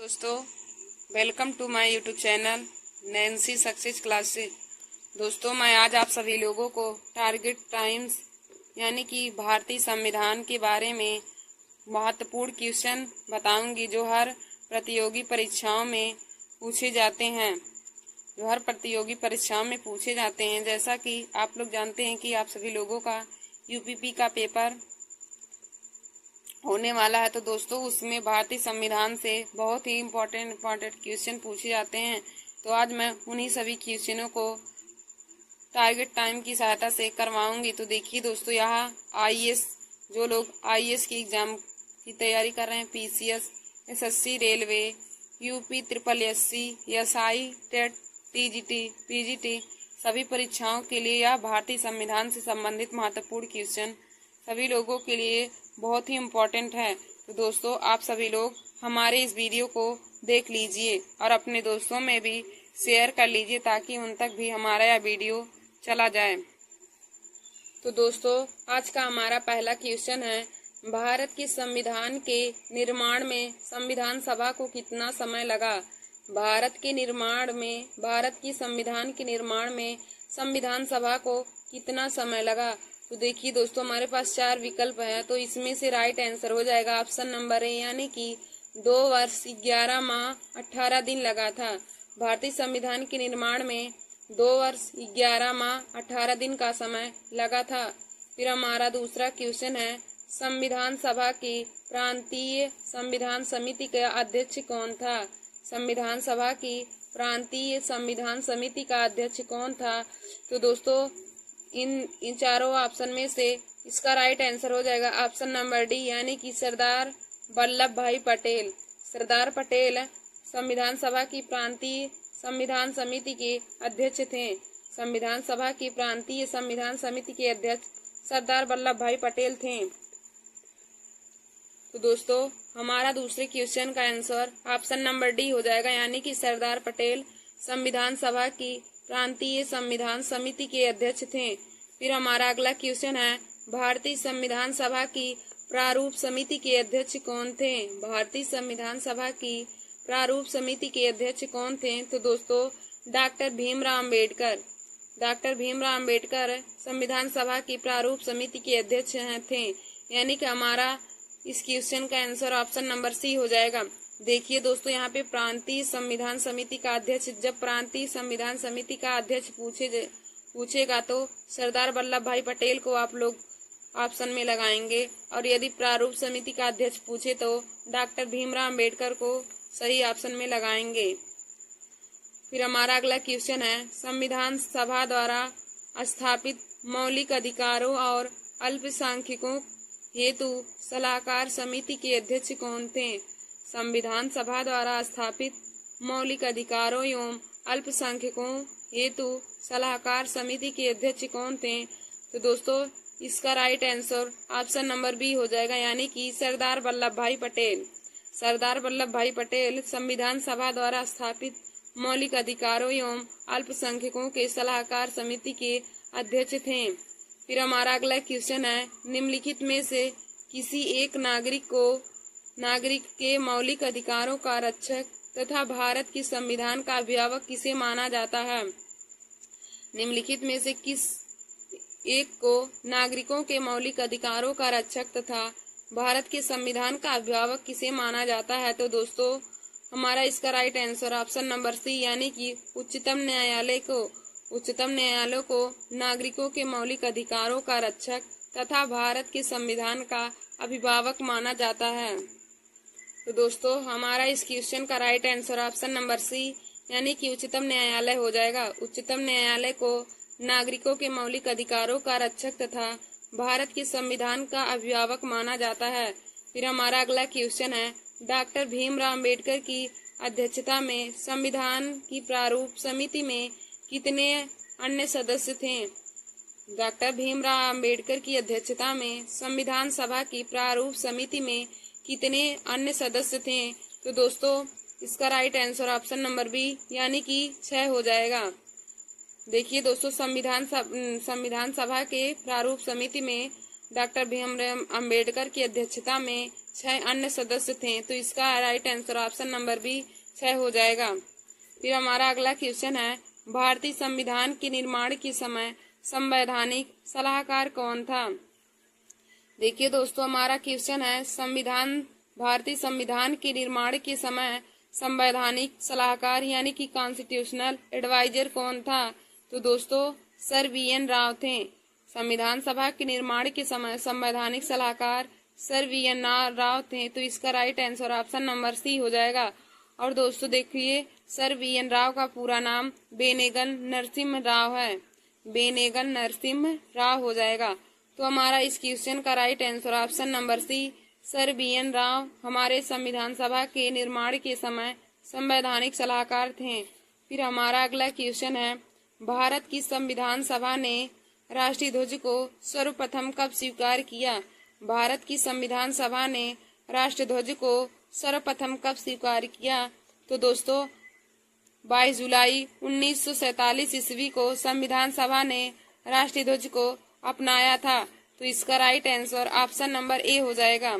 दोस्तों, welcome to my YouTube channel Nancy success classes. दोस्तों, मैं आज आप सभी लोगों को टारगेट टाइम्स यानी कि भारतीय संविधान के बारे में महत्वपूर्ण क्वेश्चन बताऊंगी जो हर प्रतियोगी परीक्षाओं में पूछे जाते हैं। जैसा कि आप लोग जानते हैं कि आप सभी लोगों का यूपीपी का पेपर होने वाला है। तो दोस्तों, उसमें भारतीय संविधान से बहुत ही इम्पोर्टेंट क्वेश्चन पूछे जाते हैं। तो आज मैं उन्हीं सभी क्वेश्चनों को टारगेट टाइम की सहायता से करवाऊंगी। तो देखिए दोस्तों, यहाँ जो लोग आईएएस की एग्जाम की तैयारी कर रहे हैं, PCS, SSC, railway, UP triple SC, SI, TET, TGT, PGT, सभी परीक्षाओं के लिए यह भारतीय संविधान से संबंधित महत्वपूर्ण क्वेश्चन सभी लोगों के लिए बहुत ही इम्पोर्टेंट है। तो दोस्तों, आप सभी लोग हमारे इस वीडियो को देख लीजिए और अपने दोस्तों में भी शेयर कर लीजिए ताकि उन तक भी हमारा यह वीडियो चला जाए। तो दोस्तों, आज का हमारा पहला क्वेश्चन है, भारत के संविधान के निर्माण में संविधान सभा को कितना समय लगा? भारत की संविधान के निर्माण में संविधान सभा को कितना समय लगा? तो देखिए दोस्तों, हमारे पास 4 विकल्प है। तो इसमें से राइट आंसर हो जाएगा ऑप्शन नंबर ए, यानी कि 2 वर्ष 11 माह 18 दिन लगा था। भारतीय संविधान के निर्माण में 2 वर्ष 11 माह 18 दिन का समय लगा था। फिर हमारा दूसरा क्वेश्चन है, संविधान सभा की प्रांतीय संविधान समिति का अध्यक्ष कौन था? संविधान सभा की प्रांतीय संविधान समिति का अध्यक्ष कौन था? तो दोस्तों, इन चारों ऑप्शन में से इसका राइट आंसर हो जाएगा ऑप्शन नंबर डी, यानी कि सरदार वल्लभ भाई पटेल। सरदार पटेल संविधान सभा की प्रांतीय संविधान समिति के अध्यक्ष थे। संविधान सभा की प्रांतीय संविधान समिति के अध्यक्ष सरदार वल्लभ भाई पटेल थे। तो दोस्तों, हमारा दूसरे क्वेश्चन का आंसर ऑप्शन नंबर डी हो जाएगा, यानी कि सरदार पटेल संविधान सभा की प्रांतीय संविधान समिति के अध्यक्ष थे। फिर हमारा अगला क्वेश्चन है, भारतीय संविधान सभा की प्रारूप समिति के अध्यक्ष कौन थे? भारतीय संविधान सभा की प्रारूप समिति के अध्यक्ष कौन थे? तो दोस्तों, डॉक्टर भीमराव अम्बेडकर। डॉक्टर भीमराव अम्बेडकर संविधान सभा की प्रारूप समिति के अध्यक्ष थे, यानी कि हमारा इस क्वेश्चन का आंसर ऑप्शन नंबर सी हो जाएगा। देखिए दोस्तों, यहाँ पे प्रांतीय संविधान समिति का अध्यक्ष, जब प्रांतीय संविधान समिति का अध्यक्ष पूछेगा तो सरदार वल्लभ भाई पटेल को आप लोग ऑप्शन में लगाएंगे, और यदि प्रारूप समिति का अध्यक्ष पूछे तो डॉक्टर भीमराव अम्बेडकर को सही ऑप्शन में लगाएंगे। फिर हमारा अगला क्वेश्चन है, संविधान सभा द्वारा स्थापित मौलिक अधिकारों और अल्पसंख्यकों हेतु सलाहकार समिति के अध्यक्ष कौन थे? संविधान सभा द्वारा स्थापित मौलिक अधिकारों एवं अल्पसंख्यकों हेतु सलाहकार समिति के अध्यक्ष कौन थे? तो दोस्तों, इसका right answer option number B हो जाएगा, यानी कि सरदार वल्लभ भाई पटेल। सरदार वल्लभ भाई पटेल संविधान सभा द्वारा स्थापित मौलिक अधिकारों एवं अल्पसंख्यकों के सलाहकार समिति के अध्यक्ष थे। फिर हमारा अगला क्वेश्चन है, निम्नलिखित में से किसी एक नागरिक के मौलिक अधिकारों का रक्षक तथा भारत के संविधान का अभिभावक किसे माना जाता है? निम्नलिखित में से किस एक को नागरिकों के मौलिक अधिकारों का रक्षक तथा भारत के संविधान का अभिभावक किसे माना जाता है? तो दोस्तों, हमारा इसका right answer option number C, यानी कि उच्चतम न्यायालय को नागरिकों के मौलिक अधिकारों का रक्षक तथा भारत के संविधान का अभिभावक माना जाता है। तो दोस्तों, हमारा इस क्वेश्चन का right answer option number C, यानी कि उच्चतम न्यायालय हो जाएगा। उच्चतम न्यायालय को नागरिकों के मौलिक अधिकारों का रक्षक तथा भारत के संविधान का अभिभावक माना जाता है। फिर हमारा अगला क्वेश्चन है, डॉक्टर भीमराव अम्बेडकर की अध्यक्षता में संविधान की प्रारूप समिति में कितने अन्य सदस्य थे? डॉक्टर भीमराव अम्बेडकर की अध्यक्षता में संविधान सभा की प्रारूप समिति में कितने अन्य सदस्य थे? तो दोस्तों, इसका right answer option number B, यानी कि 6 हो जाएगा। देखिए दोस्तों, संविधान सभा के प्रारूप समिति में डॉक्टर भीमराव अम्बेडकर की अध्यक्षता में 6 अन्य सदस्य थे। तो इसका right answer option number B 6 हो जाएगा। फिर हमारा अगला क्वेश्चन है, भारतीय संविधान के निर्माण के समय संवैधानिक सलाहकार कौन था? देखिए दोस्तों, हमारा क्वेश्चन है, भारतीय संविधान के निर्माण के समय संवैधानिक सलाहकार यानी कि कॉन्स्टिट्यूशनल एडवाइजर कौन था? तो दोस्तों सर वी.एन. राव थे। संविधान सभा के निर्माण के समय संवैधानिक सलाहकार सर वी.एन. राव थे। तो इसका right answer option number C हो जाएगा। और दोस्तों देखिए, सर वी.एन. राव का पूरा नाम बेनेगल नरसिम्हा राव है। बेनेगल नरसिम्हा राव हो जाएगा। तो हमारा इस क्वेश्चन का right answer option number C sir वी.एन. राव हमारे संविधान सभा के निर्माण के समय संवैधानिक सलाहकार थे। फिर हमारा अगला क्वेश्चन है, भारत की संविधान सभा ने राष्ट्रीय ध्वज को सर्वप्रथम कब स्वीकार किया? भारत की संविधान सभा ने राष्ट्रीय ध्वज को सर्वप्रथम कब स्वीकार किया? तो दोस्तों 22 जुलाई 1947 ईस्वी को संविधान सभा ने राष्ट्रीय ध्वज को अपनाया था। तो इसका right answer option number A हो जाएगा।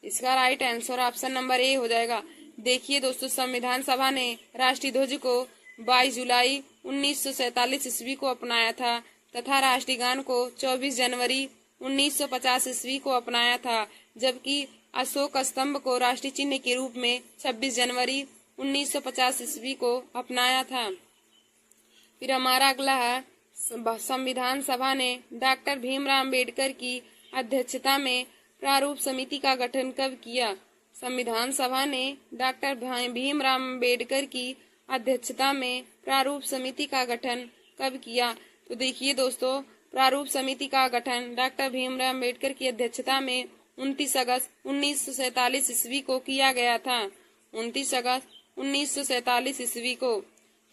इसका right answer option number A हो जाएगा। देखिए दोस्तों, संविधान सभा ने राष्ट्रीय ध्वज को 22 जुलाई 1947 ईस्वी को अपनाया था तथा राष्ट्रीय गान को 24 जनवरी 1950 ईस्वी को अपनाया था, जबकि अशोक स्तंभ को राष्ट्रीय चिन्ह के रूप में 26 जनवरी 1950 ईस्वी को अपनाया था। फिर हमारा अगला है, संविधान सभा ने डॉक्टर भीमराव अम्बेडकर की अध्यक्षता में प्रारूप समिति का गठन कब किया? संविधान सभा ने डॉक्टर भीमराव अम्बेडकर की अध्यक्षता में प्रारूप समिति का गठन कब किया? तो देखिए दोस्तों, प्रारूप समिति का गठन डॉक्टर भीमराव अम्बेडकर की अध्यक्षता में 29 अगस्त 1947 ईस्वी को किया गया था। 29 अगस्त 1947 ईस्वी को।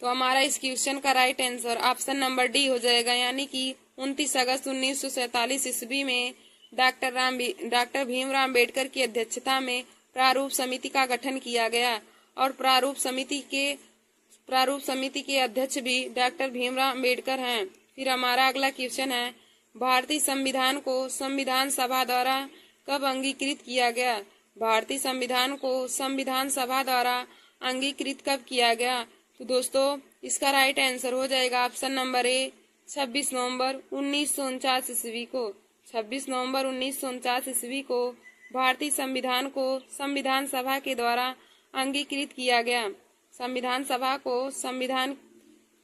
तो हमारा इस क्वेश्चन का right answer option number D हो जाएगा, यानी कि 29 अगस्त 1947 ईस्वी में डॉक्टर भीमराव अम्बेडकर की अध्यक्षता में प्रारूप समिति का गठन किया गया और प्रारूप समिति के अध्यक्ष भी डॉक्टर भीमराव अम्बेडकर हैं। फिर हमारा अगला क्वेश्चन है, भारतीय संविधान को संविधान सभा द्वारा कब अंगीकृत किया गया? भारतीय संविधान को संविधान सभा द्वारा अंगीकृत कब किया गया? तो दोस्तों इसका राइट आंसर हो जाएगा ऑप्शन नंबर ए 26 नवंबर 1949 ईस्वी को। 26 नवंबर 1949 ईस्वी को भारतीय संविधान को संविधान सभा के द्वारा अंगीकृत किया गया।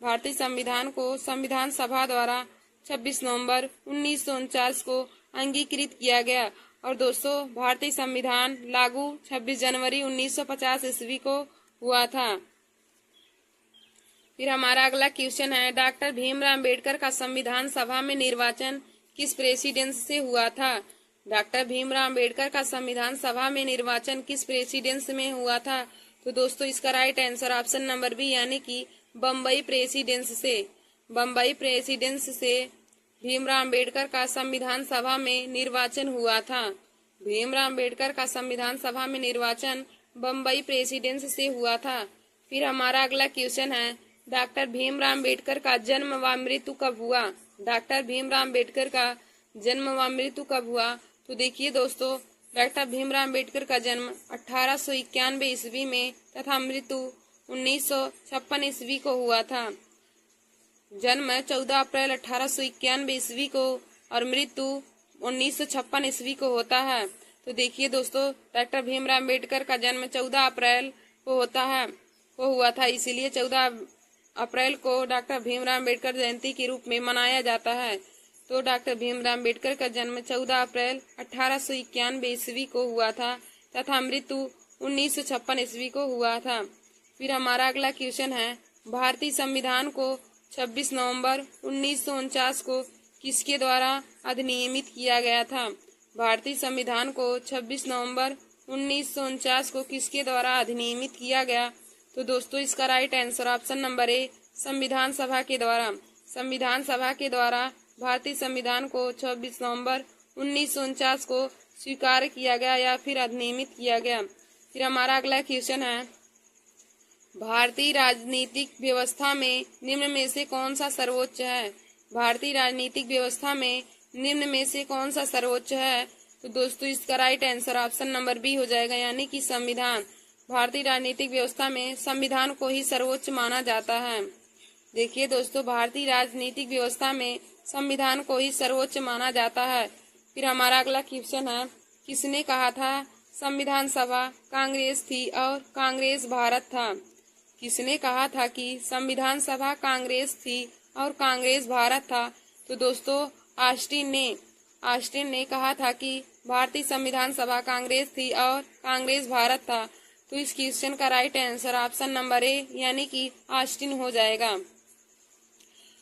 भारतीय संविधान को संविधान सभा द्वारा 26 नवंबर 1949 को अंगीकृत किया गया। और दोस्तों भारतीय संविधान लागू 26 जनवरी 1950 ईस्वी को हुआ था। फिर हमारा अगला क्वेश्चन है, डॉक्टर भीमराव अम्बेडकर का संविधान सभा में निर्वाचन किस प्रेसिडेंस से हुआ था? डॉक्टर भीमराव अम्बेडकर का संविधान सभा में निर्वाचन किस प्रेसिडेंस में हुआ था? तो दोस्तों इसका right answer option number B, यानी कि बम्बई प्रेसिडेंस से भीमराव अम्बेडकर का संविधान सभा में निर्वाचन हुआ था। भीमराव अम्बेडकर का संविधान सभा में निर्वाचन बम्बई प्रेसिडेंस से हुआ था। फिर हमारा अगला क्वेश्चन है, डॉक्टर भीमराव अम्बेडकर का जन्म व मृत्यु कब हुआ? डॉक्टर भीमराव अम्बेडकर का जन्म व मृत्यु कब हुआ? तो देखिए दोस्तों, डॉक्टर भीमराव अम्बेडकर का जन्म 1891 ईस्वी में तथा मृत्यु 1956 ईस्वी को हुआ था। जन्म 14 अप्रैल 1891 ईस्वी को और मृत्यु 1956 ईस्वी को होता है। तो देखिए दोस्तों, डॉक्टर भीमराव अम्बेडकर का जन्म 14 अप्रैल को हुआ था, इसीलिए 14 अप्रैल को डॉक्टर भीमराव अम्बेडकर जयंती के रूप में मनाया जाता है। तो डॉक्टर भीमराव अम्बेडकर का जन्म 14 अप्रैल 1891 ईस्वी को हुआ था तथा मृत्यु 1956 ईस्वी को हुआ था। फिर हमारा अगला क्वेश्चन है, भारतीय संविधान को 26 नवंबर 1949 को किसके द्वारा अधिनियमित किया गया था? भारतीय संविधान को 26 नवंबर 1949 को किसके द्वारा अधिनियमित किया गया? तो दोस्तों इसका right answer option number A संविधान सभा के द्वारा। संविधान सभा के द्वारा भारतीय संविधान को 26 नवंबर 1949 को स्वीकार किया गया या फिर अधिनियमित किया गया। फिर हमारा अगला क्वेश्चन है, भारतीय राजनीतिक व्यवस्था में निम्न में से कौन सा सर्वोच्च है? भारतीय राजनीतिक व्यवस्था में निम्न में से कौन सा सर्वोच्च है? तो दोस्तों इसका right answer option number B हो जाएगा, यानी कि संविधान। भारतीय राजनीतिक व्यवस्था में संविधान को ही सर्वोच्च माना जाता है। देखिए दोस्तों, भारतीय राजनीतिक व्यवस्था में संविधान को ही सर्वोच्च माना जाता है। फिर हमारा अगला क्वेश्चन है, किसने कहा था संविधान सभा कांग्रेस थी और कांग्रेस भारत था? किसने कहा था कि संविधान सभा कांग्रेस थी और कांग्रेस भारत था? तो दोस्तों ऑस्टिन ने कहा था कि भारतीय संविधान सभा कांग्रेस थी और कांग्रेस भारत था। तो इस क्वेश्चन का right answer option number A, यानी कि ऑस्टिन हो जाएगा।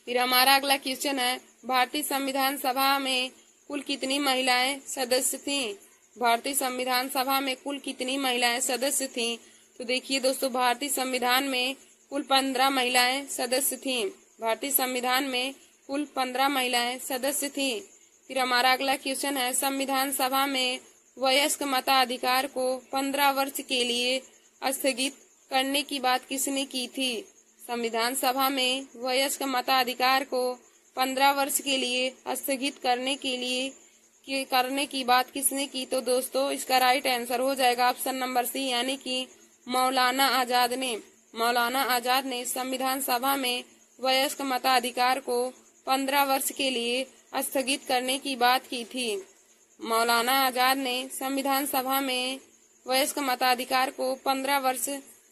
फिर हमारा अगला क्वेश्चन है, भारतीय संविधान सभा में कुल कितनी महिलाएं सदस्य थीं? भारतीय संविधान सभा में कुल कितनी महिलाएं सदस्य थीं? तो देखिए दोस्तों, भारतीय संविधान में कुल 15 महिलाएं सदस्य थीं। भारतीय संविधान में कुल 15 महिलाएं सदस्य थीं। फिर हमारा अगला क्वेश्चन है, संविधान सभा में वयस्क मताधिकार को 15 वर्ष के लिए स्थगित करने की बात किसने की थी? संविधान सभा में वयस्क मताधिकार को 15 वर्ष के लिए स्थगित करने की बात किसने की? तो दोस्तों इसका राइट आंसर हो जाएगा ऑप्शन नंबर सी, यानी कि मौलाना आजाद ने। मौलाना आजाद ने संविधान सभा में वयस्क मताधिकार को 15 वर्ष के लिए स्थगित करने की बात की थी। मौलाना आजाद ने संविधान सभा में वयस्क मताधिकार को 15 वर्ष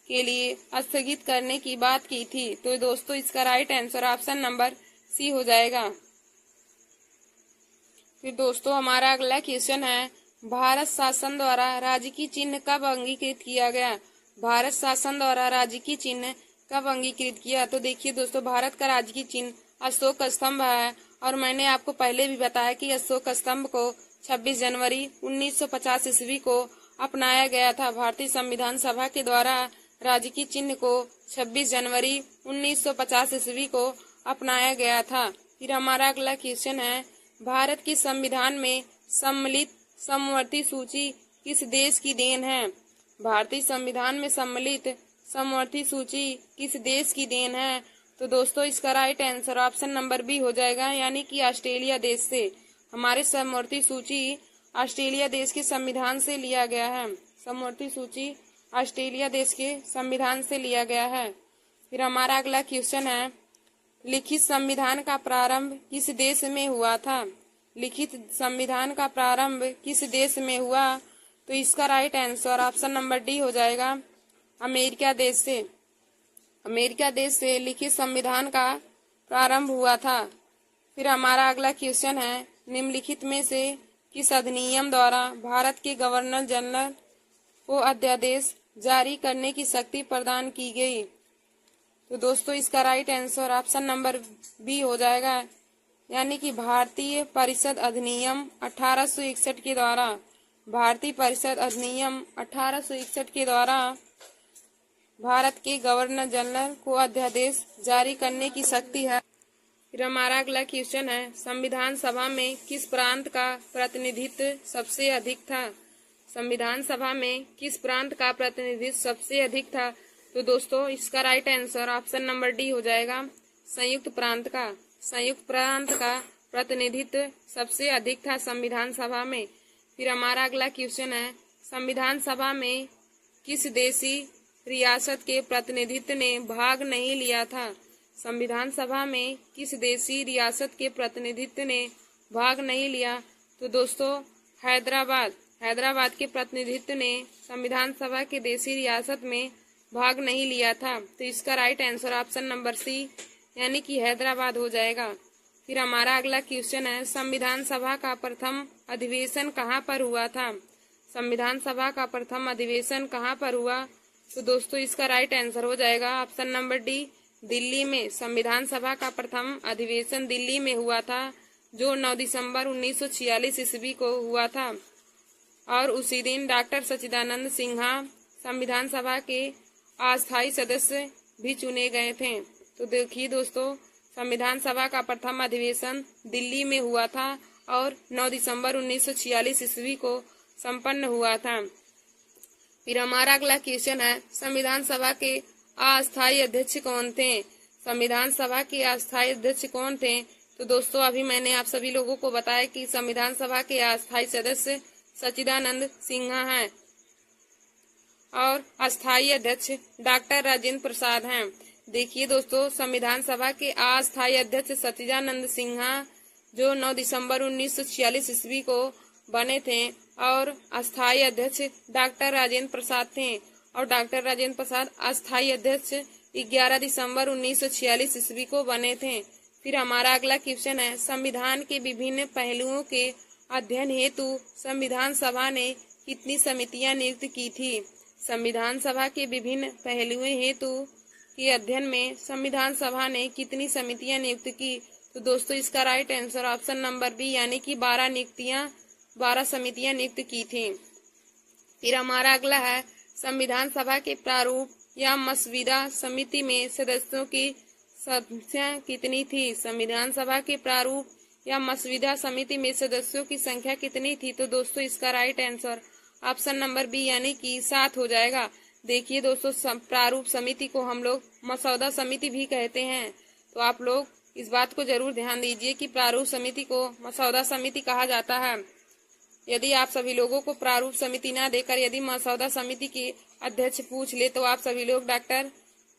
के लिए स्थगित करने की बात की थी। तो दोस्तों इसका right answer option number C हो जाएगा। फिर दोस्तों हमारा अगला क्वेश्चन है, भारत शासन द्वारा राजकीय चिन्ह कब अंगीकृत किया गया? भारत शासन द्वारा राजकीय चिन्ह कब अंगीकृत किया? तो देखिए दोस्तों, भारत का राजकीय चिन्ह अशोक स्तंभ है और मैंने आपको पहले भी बताया कि अशोक स्तंभ को 26 जनवरी 1950 ईस्वी को अपनाया गया था। भारतीय संविधान सभा के द्वारा राजकीय चिन्ह को 26 जनवरी 1950 ईस्वी को अपनाया गया था। फिर हमारा अगला क्वेश्चन है, भारत के संविधान में सम्मिलित समवर्ती सूची किस देश की देन है? भारतीय संविधान में सम्मिलित समवर्ती सूची किस देश की देन है? तो दोस्तों इसका right answer option number B हो जाएगा, यानी कि ऑस्ट्रेलिया देश से। हमारे समवर्ती सूची ऑस्ट्रेलिया देश के संविधान से लिया गया है। समवर्ती सूची ऑस्ट्रेलिया देश के संविधान से लिया गया है। फिर हमारा अगला क्वेश्चन है, लिखित संविधान का प्रारंभ किस देश में हुआ था? लिखित संविधान का प्रारंभ किस देश में हुआ? तो इसका right answer option number D हो जाएगा, अमेरिका देश से। अमेरिका देश से लिखित संविधान का प्रारंभ हुआ था। फिर हमारा अगला क्वेश्चन है, निम्नलिखित में से किस अधिनियम द्वारा भारत के गवर्नर जनरल को अध्यादेश जारी करने की शक्ति प्रदान की गई? तो दोस्तों इसका right answer option number B हो जाएगा, यानी कि भारतीय परिषद अधिनियम 1861 के द्वारा। भारतीय परिषद अधिनियम 1861 के द्वारा भारत के गवर्नर जनरल को अध्यादेश जारी करने की शक्ति है। फिर हमारा अगला क्वेश्चन है, संविधान सभा में किस प्रांत का प्रतिनिधित्व सबसे अधिक था? संविधान सभा में किस प्रांत का प्रतिनिधित्व सबसे अधिक था? तो दोस्तों इसका right answer option number D हो जाएगा, संयुक्त प्रांत का। संयुक्त प्रांत का प्रतिनिधित्व सबसे अधिक था संविधान सभा में। फिर हमारा अगला क्वेश्चन है, संविधान सभा में किस देशी रियासत के प्रतिनिधित्व ने भाग नहीं लिया था? संविधान सभा में किस देशी रियासत के प्रतिनिधित्व ने भाग नहीं लिया? तो दोस्तों हैदराबाद के प्रतिनिधित्व ने संविधान सभा के देशी रियासत में भाग नहीं लिया था। तो इसका right answer option number C, यानी कि हैदराबाद हो जाएगा। फिर हमारा अगला क्वेश्चन है, संविधान सभा का प्रथम अधिवेशन कहाँ पर हुआ था? संविधान सभा का प्रथम अधिवेशन कहाँ पर हुआ? तो दोस्तों इसका राइट आंसर हो जाएगा ऑप्शन नंबर डी, दिल्ली में। संविधान सभा का प्रथम अधिवेशन दिल्ली में हुआ था, जो 9 दिसंबर 1946 ईस्वी को हुआ था और उसी दिन डॉक्टर सच्चिदानंद सिन्हा संविधान सभा के अस्थायी सदस्य भी चुने गए थे। तो देखिए दोस्तों, संविधान सभा का प्रथम अधिवेशन दिल्ली में हुआ था और 9 दिसंबर 1946 ईस्वी को संपन्न हुआ था। फिर हमारा अगला क्वेश्चन है, संविधान सभा के अस्थायी अध्यक्ष कौन थे? संविधान सभा के अस्थायी अध्यक्ष कौन थे? तो दोस्तों अभी मैंने आप सभी लोगों को बताया कि संविधान सभा के अस्थायी सदस्य सच्चिदानंद सिन्हा हैं और अस्थायी अध्यक्ष डॉक्टर राजेंद्र प्रसाद हैं। देखिए दोस्तों, संविधान सभा के अस्थायी अध्यक्ष सच्चिदानंद सिन्हा जो 9 दिसंबर 1946 ईस्वी को बने थे और अस्थायी अध्यक्ष डॉक्टर राजेंद्र प्रसाद थे और डॉक्टर राजेंद्र प्रसाद अस्थायी अध्यक्ष 11 दिसंबर 1946 ईस्वी को बने थे। फिर हमारा अगला क्वेश्चन है, संविधान के विभिन्न पहलुओं के अध्ययन हेतु संविधान सभा ने कितनी समितियां नियुक्त की थी। संविधान सभा के विभिन्न पहलुओं हेतु के अध्ययन में संविधान सभा ने कितनी समितियां नियुक्त की। तो दोस्तों इसका right answer option number B यानी कि 12 समितियां नियुक्त की थी। फिर हमारा अगला है, संविधान सभा के प्रारूप या मसविदा समिति में सदस्यों की संख्या कितनी थी। संविधान सभा के प्रारूप या मसविदा समिति में सदस्यों की संख्या कितनी थी। तो दोस्तों इसका right answer option number B यानी कि 7 हो जाएगा। देखिए दोस्तों, प्रारूप समिति को हम लोग मसौदा समिति भी कहते हैं, तो आप लोग इस बात को जरूर ध्यान दीजिए कि प्रारूप समिति को मसौदा समिति कहा जाता है। यदि आप सभी लोगों को प्रारूप समिति ना देकर यदि मसौदा समिति के अध्यक्ष पूछ ले तो आप सभी लोग डॉक्टर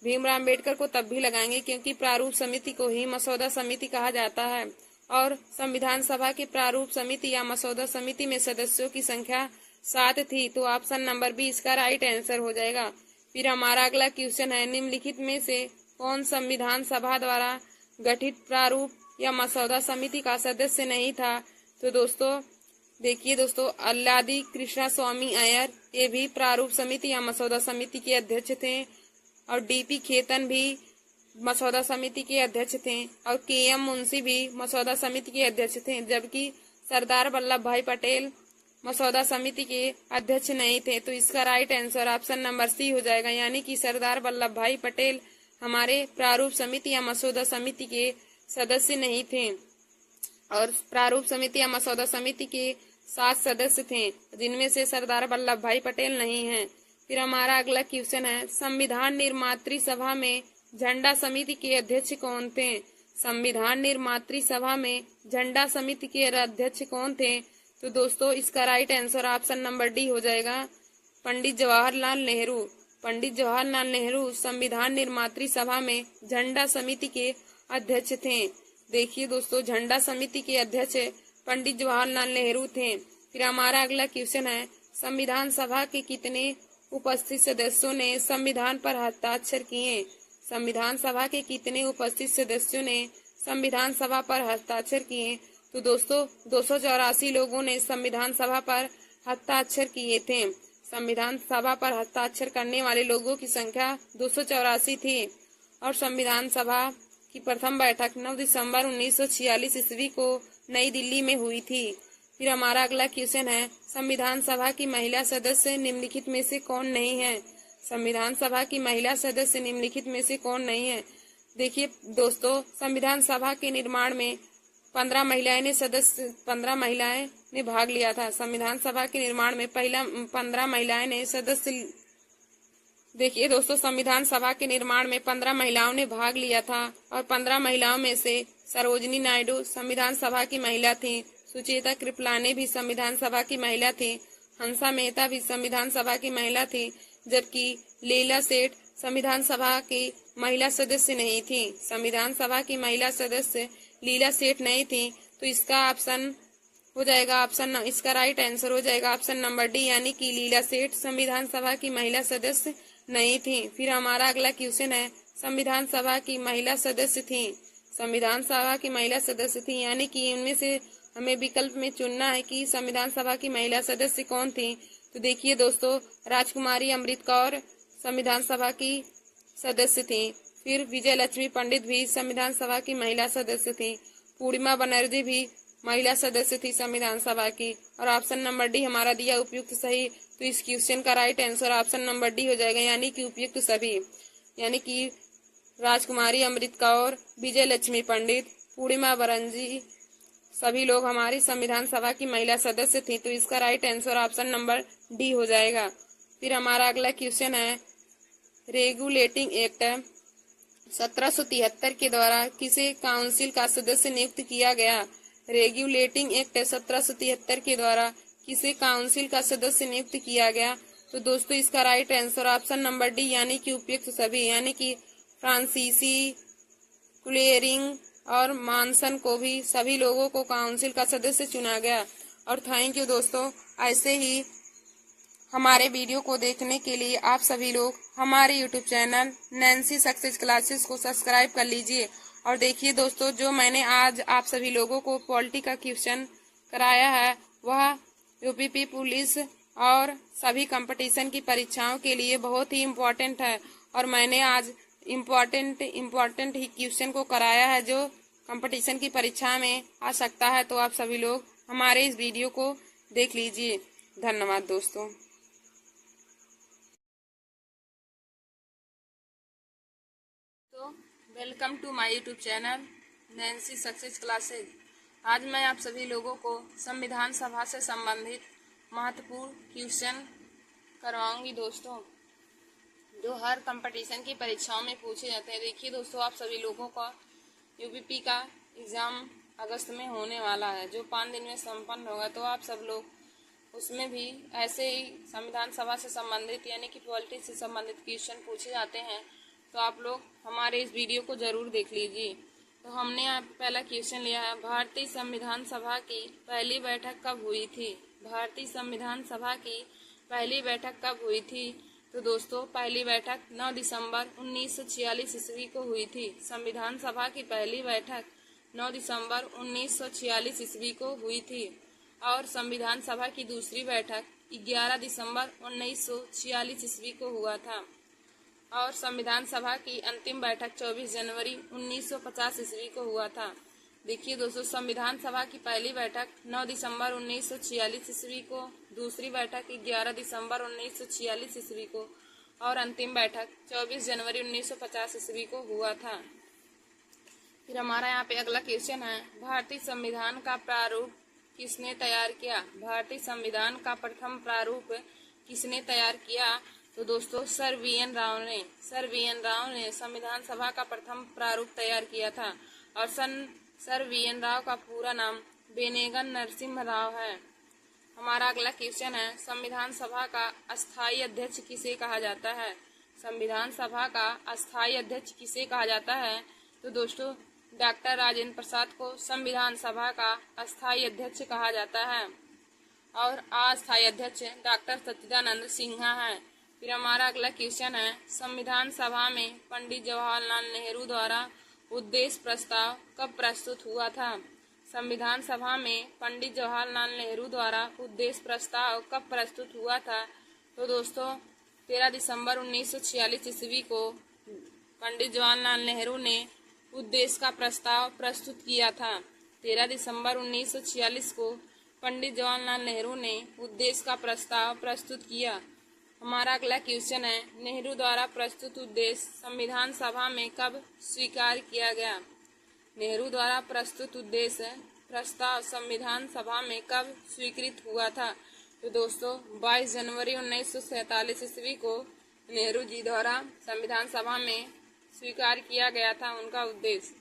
भीमराव अम्बेडकर को तब भी लगाएंगे, क्योंकि प्रारूप समिति को ही मसौदा समिति कहा जाता है। और संविधान सभा के प्रारूप समिति या मसौदा समिति में सदस्यों की संख्या 7 थी। तो ऑप्शन नंबर बी इसका राइट आंसर हो जाएगा। फिर हमारा अगला क्वेश्चन है, निम्नलिखित में से कौन संविधान सभा द्वारा गठित प्रारूप या मसौदा समिति का सदस्य नहीं था। तो दोस्तों देखिए दोस्तों, अल्लादी कृष्णा स्वामी अय्यर ये भी प्रारूप समिति या मसौदा समिति के अध्यक्ष थे और डीपी खेतन भी मसौदा समिति के अध्यक्ष थे और केएम मुंशी भी मसौदा समिति के अध्यक्ष थे, जबकि सरदार वल्लभ भाई पटेल मसौदा समिति के अध्यक्ष नहीं थे। तो इसका right answer option number C हो जाएगा, यानी कि सरदार वल्लभ भाई पटेल हमारे प्रारूप समिति या मसौदा समिति के सदस्य नहीं थे। और प्रारूप समिति या मसौदा समिति के 7 सदस्य थे, जिनमें से सरदार वल्लभ भाई पटेल नहीं हैं। फिर हमारा अगला क्वेश्चन है, संविधान निर्मात्री सभा में झंडा समिति के अध्यक्ष कौन थे। संविधान निर्मात्री सभा में झंडा समिति के अध्यक्ष कौन थे। तो दोस्तों इसका right answer option number D हो जाएगा, पंडित जवाहरलाल नेहरू। पंडित जवाहरलाल नेहरू संविधान निर्मात्री सभा में झंडा समिति के अध्यक्ष थे। देखिए दोस्तों, झंडा समिति के अध्यक्ष पंडित जवाहरलाल नेहरू थे। फिर हमारा अगला क्वेश्चन है, संविधान सभा के कितने उपस्थित सदस्यों ने संविधान पर हस्ताक्षर किए। संविधान सभा के कितने उपस्थित सदस्यों ने संविधान सभा पर हस्ताक्षर किए। तो दोस्तों 284 लोगों ने संविधान सभा पर हस्ताक्षर किए थे। संविधान सभा पर हस्ताक्षर करने वाले लोगों की संख्या 284 थी और संविधान सभा की प्रथम बैठक 9 दिसंबर 1946 ईस्वी को नई दिल्ली में हुई थी। फिर हमारा अगला क्वेश्चन है, संविधान सभा की महिला सदस्य निम्नलिखित में से कौन नहीं है। संविधान सभा की महिला सदस्य निम्नलिखित में से कौन नहीं है। देखिए दोस्तों, संविधान सभा के निर्माण में 15 महिलाएं ने भाग लिया था। संविधान सभा के निर्माण में 15 महिलाएं ने सदस्य। देखिए दोस्तों, संविधान सभा के निर्माण में 15 महिलाओं ने भाग लिया था और 15 महिलाओं में से सरोजिनी नायडू संविधान सभा की महिला थी, सुचेता कृपलानी भी संविधान सभा की महिला थी, हंसा मेहता भी संविधान सभा की महिला थी, जबकि लीला सेठ संविधान सभा की महिला सदस्य नहीं थी। संविधान सभा की महिला सदस्य लीला सेठ नहीं थी। तो इसका ऑप्शन हो जाएगा इसका राइट आंसर हो जाएगा ऑप्शन नंबर डी, यानी कि लीला सेठ संविधान सभा की महिला सदस्य नहीं थी। फिर हमारा अगला क्वेश्चन है, संविधान सभा की महिला सदस्य थी। संविधान सभा की महिला सदस्य थी, यानी कि इनमें से हमें विकल्प में चुनना है कि संविधान सभा की महिला सदस्य कौन थी। तो देखिए दोस्तों, राजकुमारी अमृत कौर संविधान सभा की सदस्य थी। फिर विजय लक्ष्मी पंडित भी संविधान सभा की महिला सदस्य थी। पूर्णिमा बनर्जी भी महिला सदस्य थी संविधान सभा की। और ऑप्शन नंबर डी हमारा दिया उपयुक्त सही। तो इस क्वेश्चन का right answer option number D हो जाएगा, यानी कि उपयुक्त सभी, यानी कि राजकुमारी अमृत कौर, विजय लक्ष्मी पंडित, पूर्णिमा बनर्जी सभी लोग हमारी संविधान सभा की महिला सदस्य थी। तो इसका right answer option number D हो जाएगा। फिर हमारा अगला क्वेश्चन है, रेगुलेटिंग एक्ट 1773 के द्वारा किसे काउंसिल का सदस्य नियुक्त किया गया। रेगुलेटिंग एक्ट 1773 के द्वारा किसे काउंसिल का सदस्य नियुक्त किया गया? तो दोस्तों इसका right answer option number D यानी कि उपयुक्त सभी, यानी कि फ्रांसीसी, क्लेयरिंग और मानसन को भी सभी लोगों को काउंसिल का सदस्य चुना गया। और थैंक यू दोस्तों, ऐसे ही हमारे वीडियो को देखने के लिए आप सभी लोग हमारे YouTube channel Nancy success classes को सब्सक्राइब कर लीजिए। और देखिए दोस्तों, जो मैंने आज आप सभी लोगों को पॉलिटी का क्वेश्चन कराया है वह यूपीपी पुलिस और सभी कंपटीशन की परीक्षाओं के लिए बहुत ही इम्पोर्टेंट है। और मैंने आज इम्पोर्टेंट ही क्वेश्चन को कराया है जो कंपटीशन की परीक्षा में आ सकता है। तो आप सभी लोग हमारे इस वीडियो को देख लीजिए। धन्यवाद दोस्तों। तो welcome to my YouTube channel Nancy success classes. आज मैं आप सभी लोगों को संविधान सभा से संबंधित महत्वपूर्ण क्वेश्चन करवाऊंगी दोस्तों, जो हर कंपटीशन की परीक्षाओं में पूछे जाते हैं। देखिए दोस्तों, आप सभी लोगों का यूपीपी का एग्ज़ाम अगस्त में होने वाला है, जो 5 दिन में संपन्न होगा। तो आप सब लोग उसमें भी ऐसे ही संविधान सभा से संबंधित यानी कि पॉलिटिक्स से संबंधित क्वेश्चन पूछे जाते हैं। तो आप लोग हमारे इस वीडियो को ज़रूर देख लीजिए। तो हमने यहाँ पहला क्वेश्चन लिया है, भारतीय संविधान सभा की पहली बैठक कब हुई थी? भारतीय संविधान सभा की पहली बैठक कब हुई थी? तो दोस्तों पहली बैठक 9 दिसंबर 1946 ईस्वी को हुई थी। संविधान सभा की पहली बैठक 9 दिसंबर 1946 ईस्वी को हुई थी। और संविधान सभा की दूसरी बैठक 11 दिसंबर 1946 ईस्वी को हुआ था। और संविधान सभा की अंतिम बैठक 24 जनवरी 1950 ईस्वी को हुआ था। देखिए दोस्तों, संविधान सभा की पहली बैठक 9 दिसंबर 1946 ईस्वी को, दूसरी बैठक 11 दिसंबर 1946 ईस्वी को और अंतिम बैठक 24 जनवरी 1950 ईस्वी को हुआ था। फिर हमारा यहाँ पे अगला क्वेश्चन है, भारतीय संविधान का प्रारूप किसने तैयार किया? भारतीय संविधान का प्रथम प्रारूप किसने तैयार किया? तो दोस्तों सर वी.एन. राव ने संविधान सभा का प्रथम प्रारूप तैयार किया था। और सर वी.एन. राव का पूरा नाम बेनेगन नरसिम्हा राव है। हमारा अगला क्वेश्चन है, संविधान सभा का अस्थायी अध्यक्ष किसे कहा जाता है? संविधान सभा का अस्थायी अध्यक्ष किसे कहा जाता है? तो दोस्तों डॉक्टर राजेंद्र प्रसाद को संविधान सभा का अस्थायी अध्यक्ष कहा जाता है। और अस्थायी अध्यक्ष डॉक्टर सच्चिदानंद सिन्हा है। फिर हमारा अगला क्वेश्चन है, संविधान सभा में पंडित जवाहरलाल नेहरू द्वारा उद्देश्य प्रस्ताव कब प्रस्तुत हुआ था? संविधान सभा में पंडित जवाहरलाल नेहरू द्वारा उद्देश्य प्रस्ताव कब प्रस्तुत हुआ था? तो दोस्तों 13 दिसंबर 1946 ईस्वी को पंडित जवाहरलाल नेहरू ने उद्देश्य का प्रस्ताव प्रस्तुत किया था। 13 दिसंबर 1946 को पंडित जवाहरलाल नेहरू ने उद्देश्य का प्रस्ताव प्रस्तुत किया। हमारा अगला क्वेश्चन है, नेहरू द्वारा प्रस्तुत उद्देश्य संविधान सभा में कब स्वीकार किया गया? नेहरू द्वारा प्रस्तुत उद्देश्य प्रस्ताव संविधान सभा में कब स्वीकृत हुआ था? तो दोस्तों 22 जनवरी 1947 ईस्वी को नेहरू जी द्वारा संविधान सभा में स्वीकार किया गया था उनका उद्देश्य।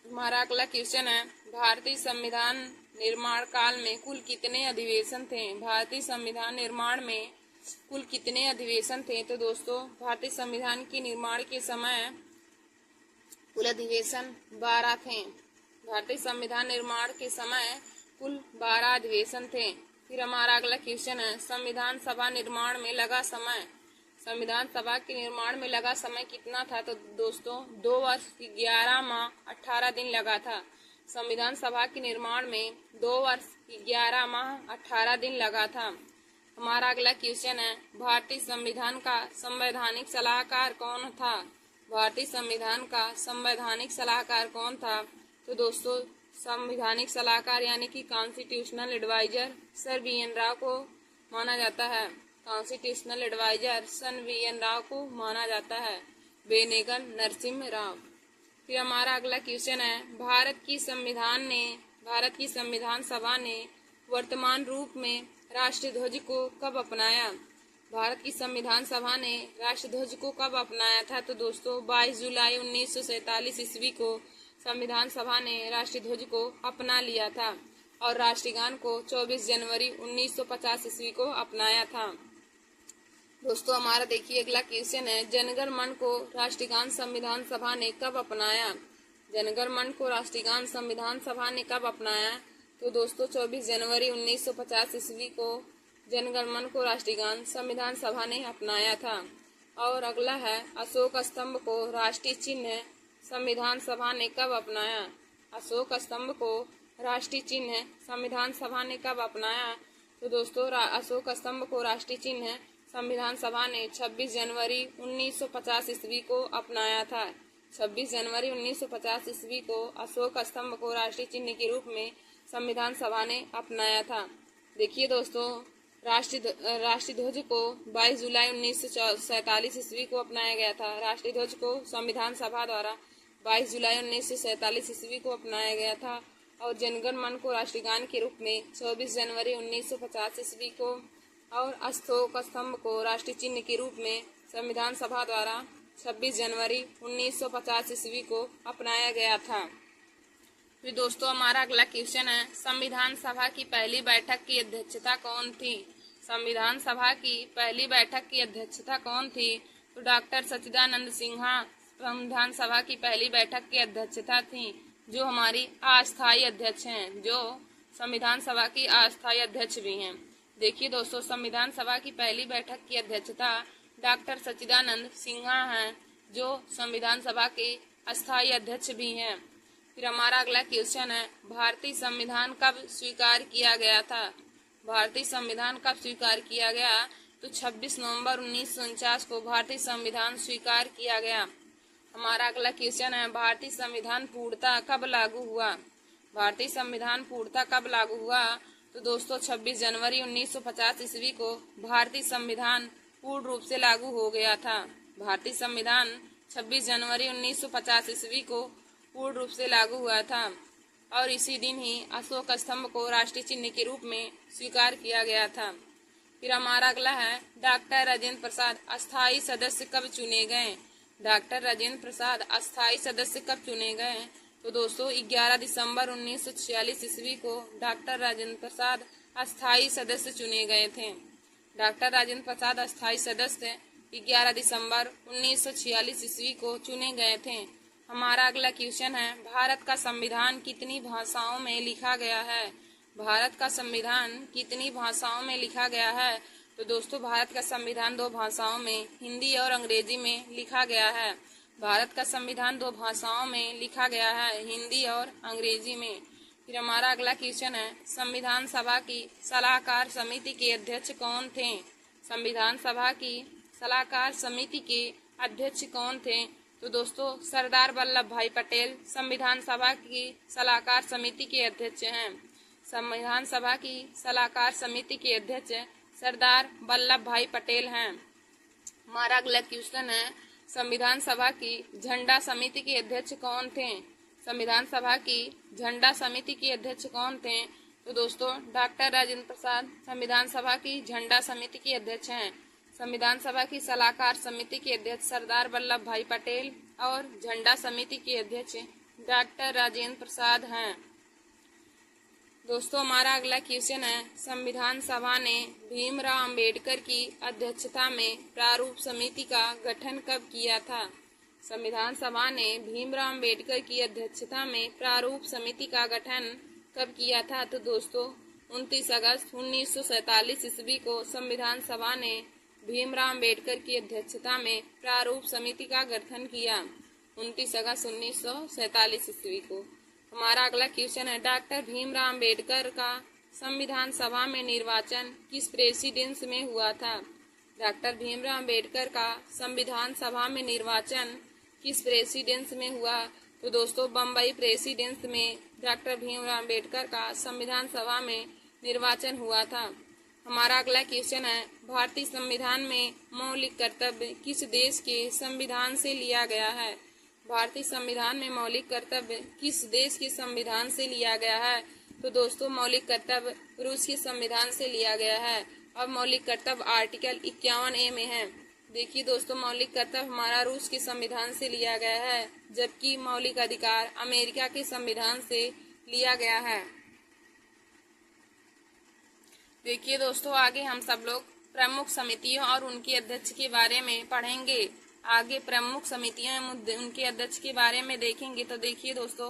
हमारा अगला क्वेश्चन है, भारतीय संविधान निर्माण काल में कुल कितने अधिवेशन थे? भारतीय संविधान निर्माण में कुल कितने अधिवेशन थे? तो दोस्तों भारतीय संविधान के निर्माण के समय कुल अधिवेशन 12 थे। भारतीय संविधान निर्माण के समय कुल 12 अधिवेशन थे। फिर हमारा अगला क्वेश्चन है, संविधान सभा निर्माण में लगा समय। संविधान सभा के निर्माण में लगा समय कितना था? तो दोस्तों 2 वर्ष 11 माह 18 दिन लगा था। संविधान सभा के निर्माण में 2 वर्ष 11 माह 18 दिन लगा था। हमारा अगला क्वेश्चन है, भारतीय संविधान का संवैधानिक सलाहकार कौन था? भारतीय संविधान का संवैधानिक सलाहकार कौन था? तो दोस्तों संवैधानिक सलाहकार यानी कि कॉन्स्टिट्यूशनल एडवाइजर सर वी.एन. राव को माना जाता है। कॉन्स्टिट्यूशनल एडवाइजर सर वी.एन. राव को माना जाता है, बेनेगन नरसिम्हा राव। फिर हमारा अगला क्वेश्चन है, भारत की संविधान सभा ने वर्तमान रूप में राष्ट्रीय ध्वज को कब अपनाया? भारत की संविधान सभा ने राष्ट्रीय ध्वज को कब अपनाया था? तो दोस्तों 22 जुलाई 1947 ईस्वी को संविधान सभा ने राष्ट्रीय ध्वज को अपना लिया था। और राष्ट्रगान को 24 जनवरी 1950 ईस्वी को अपनाया था। दोस्तों हमारा देखिए अगला क्वेश्चन है, जनगण मन को राष्ट्रगान संविधान सभा ने कब अपनाया? जनगण मन को राष्ट्रगान संविधान सभा ने कब अपनाया? तो दोस्तों 24 जनवरी 1950 ईस्वी को जनगण मन को राष्ट्रगान संविधान सभा ने अपनाया था। और अगला है, अशोक स्तंभ को राष्ट्रीय चिन्ह संविधान सभा ने कब अपनाया? अशोक स्तंभ को राष्ट्रीय चिन्ह संविधान सभा ने कब अपनाया? तो दोस्तों अशोक स्तंभ को राष्ट्रीय चिन्ह संविधान सभा ने 26 जनवरी 1950 ईस्वी को अपनाया था। 26 जनवरी 1950 ईस्वी को अशोक स्तंभ को राष्ट्रीय चिन्ह के रूप में संविधान सभा ने अपनाया था। देखिए दोस्तों राष्ट्रीय ध्वज को 22 जुलाई 1947 ईस्वी को अपनाया गया था। राष्ट्रीय ध्वज को संविधान सभा द्वारा 22 जुलाई 1947 ईस्वी को अपनाया गया था। और जनगण मन को राष्ट्रगान के रूप में 24 जनवरी 1950 ईस्वी को और अशोक स्तंभ को राष्ट्रीय चिन्ह के रूप में संविधान सभा द्वारा 26 जनवरी 1950 ईस्वी को अपनाया गया था। फिर दोस्तों हमारा अगला क्वेश्चन है, संविधान सभा की पहली बैठक की अध्यक्षता कौन थी? संविधान सभा की पहली बैठक की अध्यक्षता कौन थी? तो डॉक्टर सच्चिदानंद सिन्हा संविधान सभा की पहली बैठक की अध्यक्षता थी, जो हमारी अस्थायी अध्यक्ष हैं, जो संविधान सभा की अस्थायी अध्यक्ष भी हैं। देखिए दोस्तों संविधान सभा की पहली बैठक की अध्यक्षता डॉक्टर सच्चिदानंद सिन्हा हैं, जो संविधान सभा के अस्थायी अध्यक्ष भी हैं। फिर हमारा अगला क्वेश्चन है, भारतीय संविधान कब स्वीकार किया गया था? भारतीय संविधान कब स्वीकार किया गया? तो 26 नवंबर 1949 को भारतीय संविधान स्वीकार किया गया। हमारा अगला क्वेश्चन है, भारतीय संविधान पूर्णतः कब लागू हुआ? भारतीय संविधान पूर्णतः कब लागू हुआ? तो दोस्तों 26 जनवरी 1950 ईस्वी को भारतीय संविधान पूर्ण रूप से लागू हो गया था। भारतीय संविधान 26 जनवरी 1950 ईस्वी को पूर्ण रूप से लागू हुआ था और इसी दिन ही अशोक स्तंभ को राष्ट्रीय चिन्ह के रूप में स्वीकार किया गया था। फिर हमारा अगला है, डॉक्टर राजेंद्र प्रसाद अस्थायी सदस्य कब चुने गए? डॉक्टर राजेंद्र प्रसाद अस्थायी सदस्य कब चुने गए? तो दोस्तों 11 दिसंबर 1946 ईस्वी को डॉक्टर राजेंद्र प्रसाद अस्थायी सदस्य चुने गए थे। डॉक्टर राजेंद्र प्रसाद अस्थायी सदस्य 11 दिसंबर 1946 ईस्वी को चुने गए थे। हमारा अगला क्वेश्चन है, भारत का संविधान कितनी भाषाओं में लिखा गया है? भारत का संविधान कितनी भाषाओं में लिखा गया है? तो दोस्तों भारत का संविधान 2 भाषाओं में, हिंदी और अंग्रेजी में लिखा गया है। भारत का संविधान 2 भाषाओं में लिखा गया है, हिंदी और अंग्रेजी में। फिर हमारा अगला क्वेश्चन है, संविधान सभा की सलाहकार समिति के अध्यक्ष कौन थे? संविधान सभा की सलाहकार समिति के अध्यक्ष कौन थे? तो दोस्तों सरदार वल्लभ भाई पटेल संविधान सभा की सलाहकार समिति के अध्यक्ष हैं। संविधान सभा की सलाहकार समिति के अध्यक्ष सरदार वल्लभ भाई पटेल हैं। हमारा अगला क्वेश्चन है, संविधान सभा की झंडा समिति के अध्यक्ष कौन थे? संविधान सभा की झंडा समिति के अध्यक्ष कौन थे? तो दोस्तों डॉक्टर राजेंद्र प्रसाद संविधान सभा की झंडा समिति के अध्यक्ष हैं। संविधान सभा की सलाहकार समिति के अध्यक्ष सरदार वल्लभ भाई पटेल और झंडा समिति के अध्यक्ष डॉक्टर राजेंद्र प्रसाद हैं। दोस्तों हमारा अगला क्वेश्चन है, संविधान सभा ने भीमराव अंबेडकर की अध्यक्षता में प्रारूप समिति का गठन कब किया था? संविधान सभा ने भीमराव अंबेडकर की अध्यक्षता में प्रारूप समिति का गठन कब किया था? तो दोस्तों 29 अगस्त 1947 ईस्वी को संविधान सभा ने भीमराव अंबेडकर की अध्यक्षता में प्रारूप समिति का गठन किया। 29 अगस्त 1947 ईस्वी को। हमारा अगला क्वेश्चन है, डॉक्टर भीमराव अंबेडकर का संविधान सभा में निर्वाचन किस प्रेसिडेंस में हुआ था? डॉक्टर भीमराव अंबेडकर का संविधान सभा में निर्वाचन किस प्रेसिडेंस में हुआ? तो दोस्तों बम्बई प्रेसिडेंस में डॉक्टर भीमराव अंबेडकर का संविधान सभा में निर्वाचन हुआ था। हमारा अगला क्वेश्चन है, भारतीय संविधान में मौलिक कर्तव्य किस देश के संविधान से लिया गया है? भारतीय संविधान में मौलिक कर्तव्य किस देश के संविधान से लिया गया है? तो दोस्तों मौलिक कर्तव्य रूस के संविधान से लिया गया है। अब मौलिक कर्तव्य आर्टिकल 51A में है। देखिए दोस्तों मौलिक कर्तव्य हमारा रूस के संविधान से लिया गया है, जबकि मौलिक अधिकार अमेरिका के संविधान से लिया गया है। देखिए दोस्तों, आगे हम सब लोग प्रमुख समितियों और उनके अध्यक्ष के बारे में पढ़ेंगे। आगे प्रमुख समितियां उनके अध्यक्ष के बारे में देखेंगे। तो देखिए दोस्तों,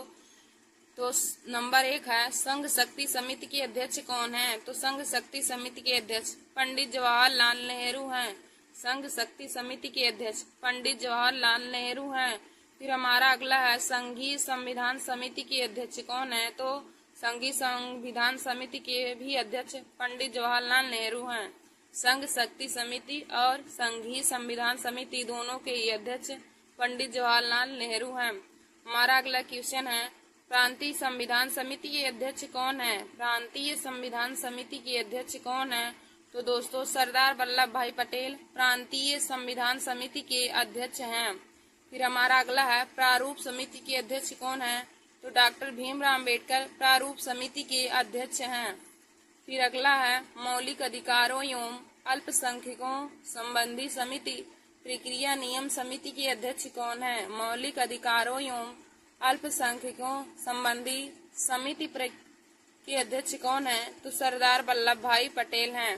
तो नंबर 1 है संघ शक्ति समिति के अध्यक्ष कौन है? तो संघ शक्ति समिति के अध्यक्ष पंडित जवाहरलाल नेहरू हैं। संघ शक्ति समिति के अध्यक्ष पंडित जवाहरलाल नेहरू हैं। फिर हमारा अगला है संघीय संविधान समिति के अध्यक्ष कौन है? तो संघीय संविधान समिति के भी अध्यक्ष पंडित जवाहरलाल नेहरू हैं। संघ शक्ति समिति और संघीय संविधान समिति दोनों के ही अध्यक्ष पंडित जवाहरलाल नेहरू हैं। हमारा अगला क्वेश्चन है प्रांतीय संविधान समिति के अध्यक्ष कौन है? प्रांतीय संविधान समिति के अध्यक्ष कौन है? तो दोस्तों सरदार वल्लभ भाई पटेल प्रांतीय संविधान समिति के अध्यक्ष हैं। फिर हमारा अगला है प्रारूप समिति के अध्यक्ष कौन है? तो डॉक्टर भीमराव अंबेडकर प्रारूप समिति के अध्यक्ष हैं। फिर अगला है मौलिक अधिकारों एवं अल्पसंख्यकों संबंधी समिति प्रक्रिया नियम समिति के अध्यक्ष कौन है? मौलिक अधिकारों एवं अल्पसंख्यकों संबंधी समिति के अध्यक्ष कौन है? तो सरदार वल्लभ भाई पटेल हैं।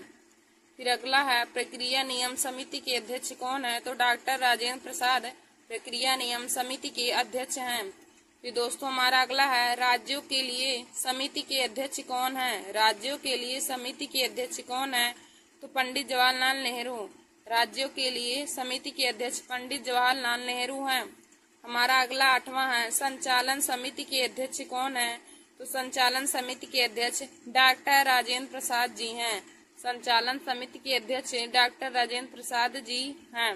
फिर अगला है प्रक्रिया नियम समिति के अध्यक्ष कौन है? तो डॉक्टर राजेंद्र प्रसाद प्रक्रिया नियम समिति के अध्यक्ष हैं। फिर दोस्तों हमारा अगला है राज्यों के लिए समिति के अध्यक्ष कौन है? राज्यों के लिए समिति के अध्यक्ष कौन है? तो पंडित जवाहरलाल नेहरू। राज्यों के लिए समिति के अध्यक्ष पंडित जवाहरलाल नेहरू हैं। हमारा अगला 8वां है संचालन समिति के अध्यक्ष कौन है? तो संचालन समिति के अध्यक्ष डॉक्टर राजेंद्र प्रसाद जी हैं। संचालन समिति के अध्यक्ष डॉक्टर राजेंद्र प्रसाद जी हैं।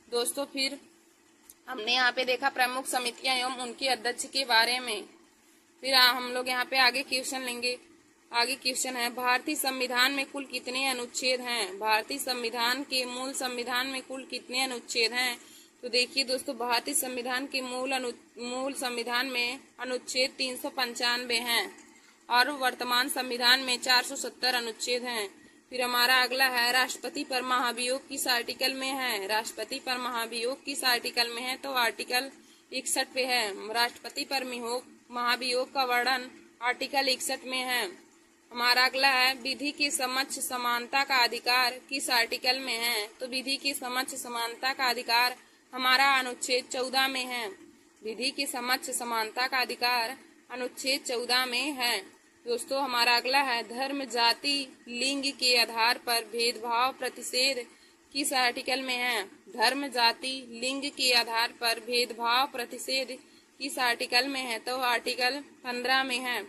दोस्तों फिर हमने यहाँ पे देखा प्रमुख समितियां एवं उनके अध्यक्ष के बारे में। फिर हम लोग यहाँ पे आगे क्वेश्चन लेंगे। आगे क्वेश्चन है भारतीय संविधान में कुल कितने अनुच्छेद हैं? भारतीय संविधान के मूल संविधान में कुल कितने अनुच्छेद हैं? तो देखिए दोस्तों, भारतीय संविधान के मूल संविधान में अनुच्छेद 395 हैं और वर्तमान संविधान में 470 अनुच्छेद हैं। फिर हमारा अगला है राष्ट्रपति पर महाभियोग किस आर्टिकल में है? राष्ट्रपति पर महाभियोग किस आर्टिकल में है? तो आर्टिकल 61 पे है। राष्ट्रपति पर महाभियोग का वर्णन आर्टिकल 61 में है। हमारा अगला है विधि के समक्ष समानता का अधिकार किस आर्टिकल में है? तो विधि के समक्ष समानता का अधिकार हमारा अनुच्छेद 14 में है। विधि के समक्ष समानता का अधिकार अनुच्छेद 14 में है। दोस्तों हमारा अगला है धर्म जाति लिंग के आधार पर भेदभाव प्रतिषेध किस आर्टिकल में है? धर्म जाति लिंग के आधार पर भेदभाव प्रतिषेध किस आर्टिकल में है? तो आर्टिकल 15 में है।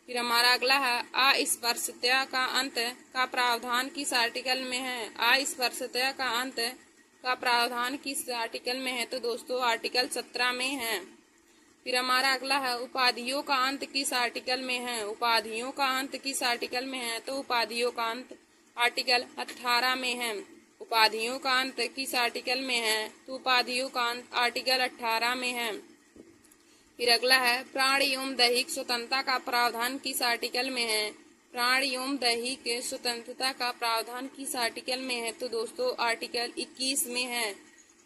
फिर हमारा अगला है अस्पृश्यता का अंत का प्रावधान किस आर्टिकल में है? अस्पृश्यता का अंत का प्रावधान किस आर्टिकल में है? तो दोस्तों आर्टिकल 17 में है। फिर हमारा अगला है उपाधियों का अंत किस आर्टिकल में है? उपाधियों का अंत किस आर्टिकल में है? तो उपाधियों का अंत आर्टिकल 18 में है। उपाधियों का अंत किस आर्टिकल में है? तो उपाधियों का अंत आर्टिकल 18 में है। फिर अगला है प्राण एवं दैहिक स्वतंत्रता का प्रावधान किस आर्टिकल में है? प्राण एवं दैहिक स्वतंत्रता का प्रावधान किस आर्टिकल में है? तो दोस्तों आर्टिकल 21 में है।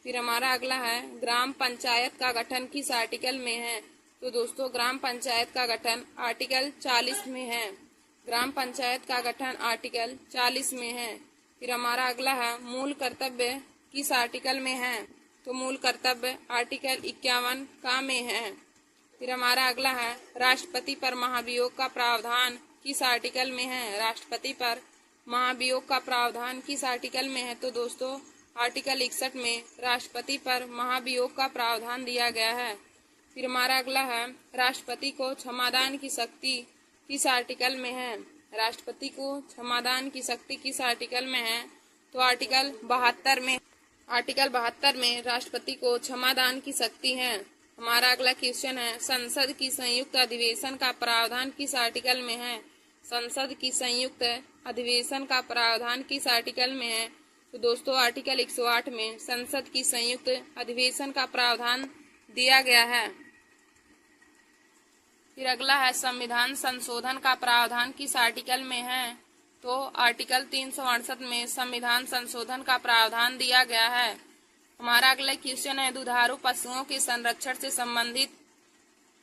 फिर हमारा अगला है ग्राम पंचायत का गठन किस आर्टिकल में है? तो दोस्तों ग्राम पंचायत का गठन आर्टिकल 40 में है। ग्राम पंचायत का गठन आर्टिकल 40 में है। फिर हमारा अगला है मूल कर्तव्य किस आर्टिकल में है? तो मूल कर्तव्य आर्टिकल 51 का में है। फिर हमारा अगला है राष्ट्रपति पर महाभियोग का प्रावधान किस आर्टिकल में है? राष्ट्रपति पर महाभियोग का प्रावधान किस आर्टिकल में है? तो दोस्तों आर्टिकल 61 में राष्ट्रपति पर महाभियोग का प्रावधान दिया गया है। फिर हमारा अगला है राष्ट्रपति को क्षमादान की शक्ति किस आर्टिकल में है? राष्ट्रपति को क्षमादान की शक्ति किस आर्टिकल में है? तो आर्टिकल 72 में। आर्टिकल 72 में राष्ट्रपति को क्षमादान की शक्ति है। हमारा अगला क्वेश्चन है संसद की संयुक्त अधिवेशन का प्रावधान किस आर्टिकल में है? संसद की संयुक्त अधिवेशन का प्रावधान किस आर्टिकल में है? तो दोस्तों आर्टिकल 108 में संसद की संयुक्त अधिवेशन का प्रावधान दिया गया है। फिर अगला है संविधान संशोधन का प्रावधान किस आर्टिकल में है? तो आर्टिकल 368 में संविधान संशोधन का प्रावधान दिया गया है। हमारा अगला क्वेश्चन है दुधारू पशुओं के संरक्षण से संबंधित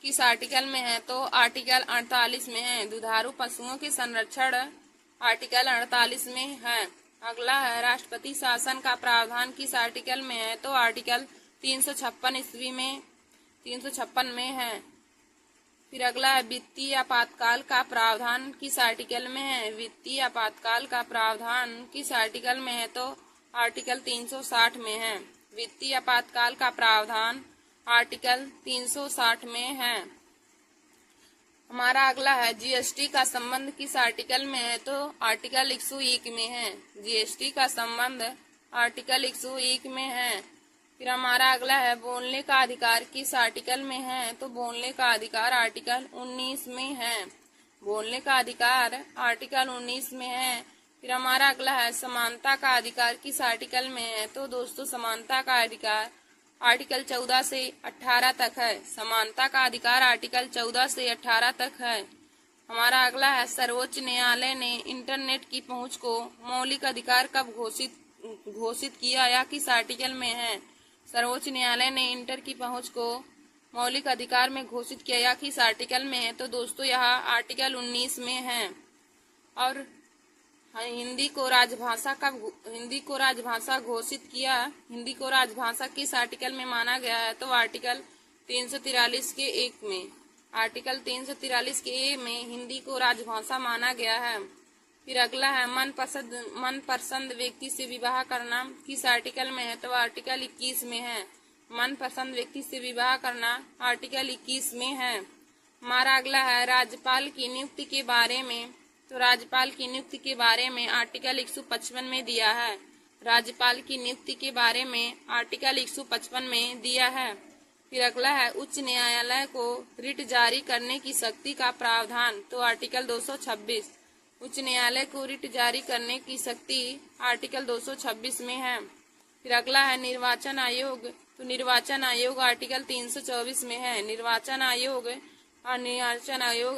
किस आर्टिकल में है? तो आर्टिकल 48 में है। दुधारू पशुओं के संरक्षण आर्टिकल 48 में है। अगला है राष्ट्रपति शासन का प्रावधान किस आर्टिकल में है, तो आर्टिकल 356 में है। फिर अगला है वित्तीय आपातकाल का प्रावधान किस आर्टिकल में है, वित्तीय आपातकाल का प्रावधान किस आर्टिकल में है, तो आर्टिकल 360 में है। वित्तीय आपातकाल का प्रावधान आर्टिकल 360 में है। हमारा अगला है जीएसटी का संबंध किस आर्टिकल में है, तो आर्टिकल 101 में है। जीएसटी का संबंध आर्टिकल 101 में है। फिर हमारा अगला है बोलने का अधिकार किस आर्टिकल में है, तो बोलने का अधिकार आर्टिकल 19 में है। बोलने का अधिकार आर्टिकल 19 में है। फिर हमारा अगला है समानता का अधिकार किस आर्टिकल में है, तो दोस्तों समानता का अधिकार आर्टिकल 14 से 18 तक है। समानता का अधिकार आर्टिकल 14 से 18 तक है। हमारा अगला है सर्वोच्च न्यायालय ने इंटरनेट की पहुंच को मौलिक अधिकार कब घोषित किया या किस आर्टिकल में है। सर्वोच्च न्यायालय ने इंटर की पहुंच को मौलिक अधिकार में घोषित किया या किस आर्टिकल में है, तो दोस्तों यह आर्टिकल 19 में है। और हिंदी को राजभाषा घोषित किया, हिंदी को राजभाषा किस आर्टिकल में माना गया है, तो आर्टिकल 343 के 1 में। आर्टिकल 343 के ए में हिंदी को राजभाषा माना गया है। फिर अगला है मनपसंद व्यक्ति से विवाह करना किस आर्टिकल में है, तो आर्टिकल 21 में है। मनपसंद व्यक्ति से विवाह करना आर्टिकल 21 में है। हमारा अगला है राज्यपाल की नियुक्ति के बारे में, तो राज्यपाल की नियुक्ति के बारे में आर्टिकल 155 में दिया है। राज्यपाल की नियुक्ति के बारे में आर्टिकल 155 में दिया है। फिर अगला है उच्च न्यायालय को रिट जारी करने की शक्ति का प्रावधान, तो आर्टिकल 226। उच्च न्यायालय को रिट जारी करने की शक्ति आर्टिकल 226 में है। फिर अगला है निर्वाचन आयोग, तो निर्वाचन आयोग आर्टिकल 324 में है। निर्वाचन आयोग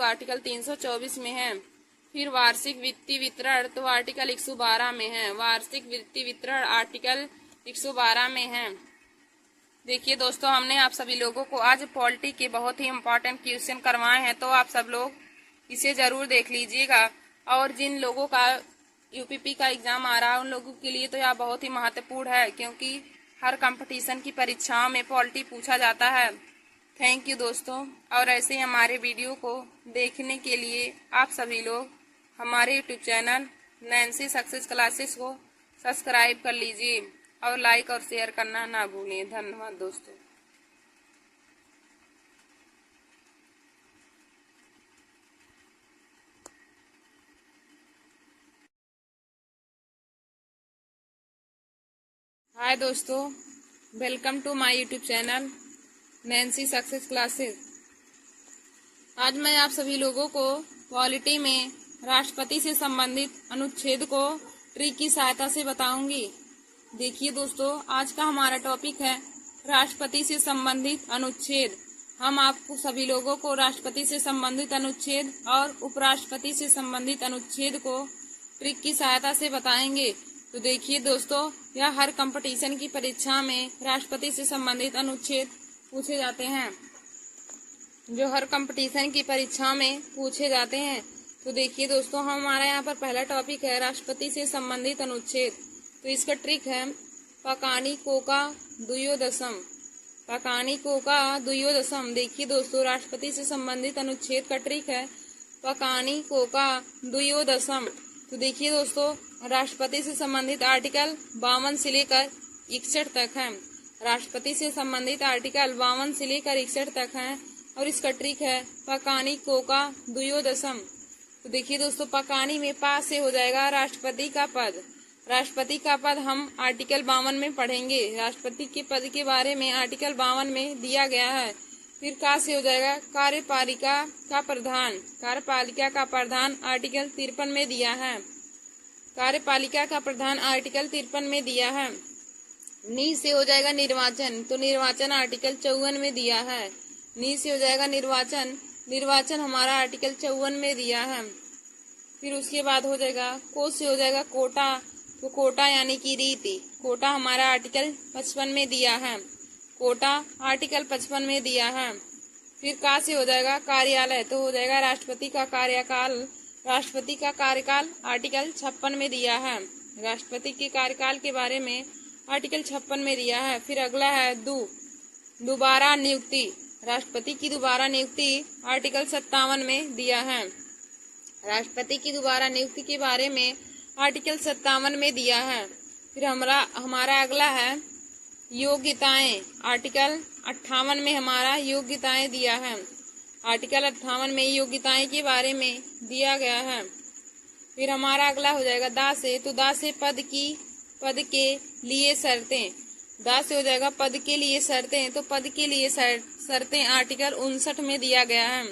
आर्टिकल 324 में है। फिर वार्षिक वित्तीय वितरण, तो आर्टिकल 112 में है। वार्षिक वित्तीय वितरण आर्टिकल 112 में है। देखिए दोस्तों, हमने आप सभी लोगों को आज पॉलिटी के बहुत ही इम्पोर्टेंट क्वेश्चन करवाए हैं, तो आप सब लोग इसे जरूर देख लीजिएगा। और जिन लोगों का यूपीपी का एग्जाम आ रहा है उन लोगों के लिए तो यह बहुत ही महत्वपूर्ण है, क्योंकि हर कंपटीशन की परीक्षाओं में पॉलिटी पूछा जाता है। थैंक यू दोस्तों। और ऐसे ही हमारे वीडियो को देखने के लिए आप सभी लोग हमारे YouTube channel Nancy success classes को सब्सक्राइब कर लीजिए और लाइक और शेयर करना ना भूलें। धन्यवाद दोस्तों। हाय दोस्तों, welcome to my YouTube channel Nancy success classes. आज मैं आप सभी लोगों को पॉलिटी में राष्ट्रपति से संबंधित अनुच्छेद को ट्रिक की सहायता से बताऊंगी। देखिए दोस्तों, आज का हमारा टॉपिक है राष्ट्रपति से संबंधित अनुच्छेद। हम आपको सभी लोगों को राष्ट्रपति से संबंधित अनुच्छेद और उपराष्ट्रपति से संबंधित अनुच्छेद को ट्रिक की सहायता से बताएंगे। तो देखिए दोस्तों, यह हर कंपटीशन की परीक्षा में राष्ट्रपति से संबंधित अनुच्छेद पूछे जाते हैं, जो हर कंपटीशन की परीक्षा में पूछे जाते हैं। तो देखिए दोस्तों, हमारा यहाँ पर पहला टॉपिक है राष्ट्रपति से संबंधित अनुच्छेद। तो इसका ट्रिक है पकानी कोका द्वयोदशम। पकानी कोका द्वयोदशम। देखिए दोस्तों, राष्ट्रपति से संबंधित अनुच्छेद का ट्रिक है पकानी कोका द्वयोदशम। तो देखिए दोस्तों, राष्ट्रपति से संबंधित आर्टिकल 52 से लेकर 61 तक है। राष्ट्रपति से संबंधित आर्टिकल 52 से लेकर 61 तक है और इसका ट्रिक है पकानी कोका द्वयोदशम। तो देखिए दोस्तों, पकानी में पा से हो जाएगा राष्ट्रपति का पद। राष्ट्रपति का पद हम आर्टिकल 52 में पढ़ेंगे। राष्ट्रपति के पद के बारे में आर्टिकल 52 में दिया गया है। फिर का से हो जाएगा कार्यपालिका का प्रधान। कार्यपालिका का प्रधान आर्टिकल 53 में दिया है। कार्यपालिका का प्रधान आर्टिकल 53 में दिया है। नी से हो जाएगा निर्वाचन। तो निर्वाचन आर्टिकल 54 में दिया है। नी से हो जाएगा निर्वाचन। निर्वाचन हमारा आर्टिकल 54 में दिया है। फिर उसके बाद हो जाएगा को से हो जाएगा कोटा। तो कोटा यानी कि रीति। कोटा हमारा आर्टिकल 55 में दिया है। कोटा आर्टिकल 55 में दिया है। फिर का से हो जाएगा कार्यालय। तो हो जाएगा राष्ट्रपति का कार्यकाल। राष्ट्रपति का कार्यकाल आर्टिकल 56 में दिया है। राष्ट्रपति के कार्यकाल के बारे में आर्टिकल 56 में दिया है। फिर अगला है दोबारा नियुक्ति। राष्ट्रपति की दोबारा नियुक्ति आर्टिकल 57 में दिया है। राष्ट्रपति की दोबारा नियुक्ति के बारे में आर्टिकल 57 में दिया है। फिर हमारा अगला है योग्यताएं। आर्टिकल 58 में हमारा योग्यताएं दिया है। आर्टिकल 58 में योग्यताएं के बारे में दिया गया है। फिर हमारा अगला हो जाएगा दा से। तो दा से पद के लिए शर्तें। दा से हो जाएगा पद के लिए शर्तें। तो पद के लिए शर्तें आर्टिकल 59 में दिया गया है।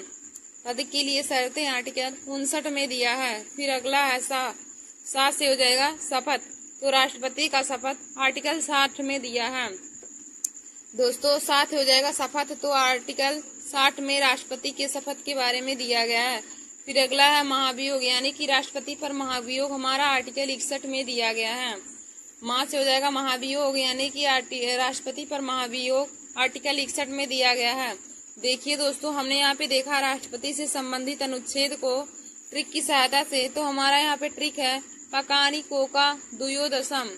पद के लिए शर्तें आर्टिकल 59 में दिया है। फिर अगला है सा से हो जाएगा शपथ। तो राष्ट्रपति का शपथ आर्टिकल 60 में दिया है। दोस्तों 7 हो जाएगा शपथ। तो आर्टिकल 60 में राष्ट्रपति के शपथ के बारे में दिया गया है। फिर अगला है महाभियोग, यानी कि राष्ट्रपति पर महाभियोग हमारा आर्टिकल 61 में दिया गया है। मां से हो जाएगा महाभियोग, यानी कि राष्ट्रपति पर महाभियोग आर्टिकल 61 में दिया गया है। देखिए दोस्तों, हमने यहाँ पे देखा राष्ट्रपति से संबंधित अनुच्छेद को ट्रिक की सहायता से। तो हमारा यहाँ पे ट्रिक है पकानी कोका द्वयोदशम।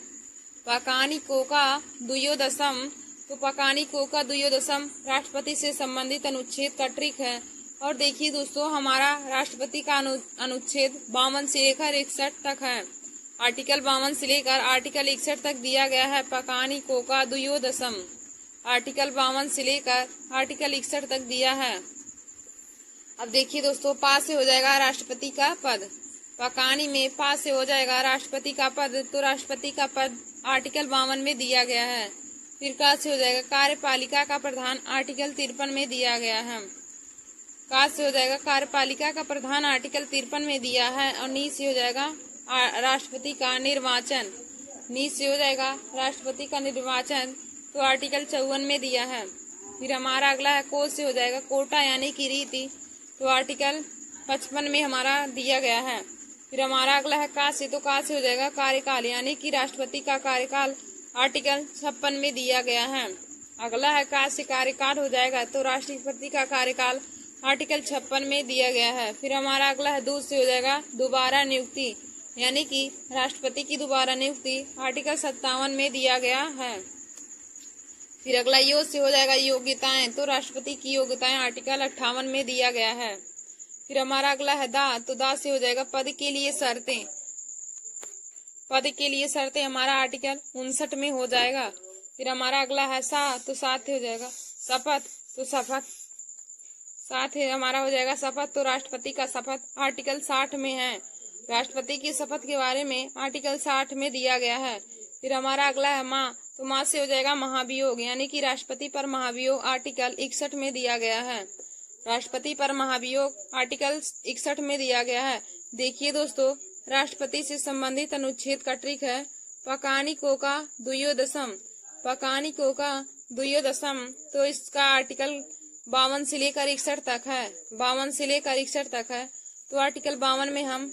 पकानी कोका द्वयोदशम। तो पकानी कोका द्वयोदशम राष्ट्रपति से संबंधित अनुच्छेद का ट्रिक है। और देखिए दोस्तों, हमारा राष्ट्रपति का अनुच्छेद 52 से लेकर 61 तक है। आर्टिकल 52 से लेकर आर्टिकल 61 तक दिया गया है पकानी कोका द्वयोदशम। आर्टिकल 52 से लेकर आर्टिकल 61 तक दिया है। अब देखिए दोस्तों, पा से हो जाएगा राष्ट्रपति का पद। पकानी में पा से हो जाएगा राष्ट्रपति का पद। तो राष्ट्रपति का पद आर्टिकल 52 में दिया गया है। फिर का से हो जाएगा कार्यपालिका का प्रधान आर्टिकल 53 में दिया गया है। का से हो जाएगा कार्यपालिका का प्रधान आर्टिकल 53 में दिया है। और नी से हो जाएगा राष्ट्रपति का निर्वाचन। नी से हो जाएगा राष्ट्रपति का निर्वाचन। तो आर्टिकल 54 में दिया है। फिर हमारा अगला है को से हो जाएगा कोटा, यानी कि रीति। तो आर्टिकल 55 में हमारा दिया गया है। फिर हमारा अगला है का से। तो का से हो जाएगा कार्यकाल, यानी कि राष्ट्रपति का कार्यकाल आर्टिकल 56 में दिया गया है। अगला है का से कार्यकाल हो जाएगा। तो राष्ट्रपति का कार्यकाल आर्टिकल 56 में दिया गया है। फिर हमारा अगला है दो से हो जाएगा दोबारा नियुक्ति, यानी कि राष्ट्रपति की दोबारा नियुक्ति आर्टिकल 57 में दिया गया है। फिर अगला यो से हो जाएगा योग्यताएं। तो राष्ट्रपति की योग्यताएं आर्टिकल 58 में दिया गया है। फिर हमारा अगला है दा। तो दा से हो जाएगा पद के लिए शर्तें। पद के लिए शर्तें हमारा आर्टिकल 59 में हो जाएगा। फिर हमारा अगला है सा। तो साथ हो जाएगा शपथ। तो शपथ साथ है हमारा हो जाएगा शपथ। तो राष्ट्रपति का शपथ आर्टिकल 60 में है। राष्ट्रपति की शपथ के बारे में आर्टिकल 60 में दिया गया है। फिर हमारा अगला है माँ। तो माँ से हो जाएगा महाभियोग, यानी कि राष्ट्रपति पर महाभियोग आर्टिकल 61 में दिया गया है। राष्ट्रपति पर महाभियोग आर्टिकल 61 में दिया गया है। देखिए दोस्तों, राष्ट्रपति से संबंधित अनुच्छेद का ट्रिक है पकानी कोका द्वयोदशम। पकानी कोका द्वयोदशम। तो इसका आर्टिकल 52 से लेकर 61 तक है। 52 से लेकर 61 तक है। तो आर्टिकल 52 में हम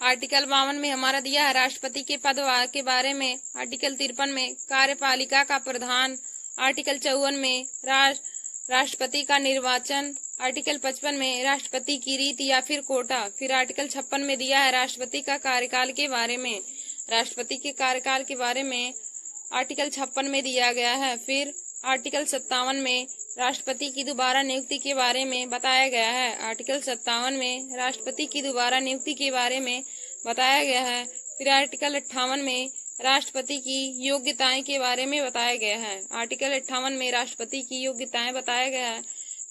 आर्टिकल 52 में हमारा दिया है राष्ट्रपति के पद के बारे में। आर्टिकल 53 में कार्यपालिका का प्रधान। आर्टिकल 54 में राष्ट्रपति का निर्वाचन। आर्टिकल 55 में राष्ट्रपति की रीति या फिर कोटा। फिर आर्टिकल 56 में दिया है राष्ट्रपति का कार्यकाल के बारे में। राष्ट्रपति के कार्यकाल के बारे में आर्टिकल 56 में दिया गया है। फिर आर्टिकल 57 में राष्ट्रपति की दोबारा नियुक्ति के बारे में बताया गया है। आर्टिकल 57 में राष्ट्रपति की दोबारा नियुक्ति के बारे में बताया गया है। फिर आर्टिकल 58 में राष्ट्रपति की योग्यताएं के बारे में बताया गया है। आर्टिकल 58 में राष्ट्रपति की योग्यताएं बताया गया है।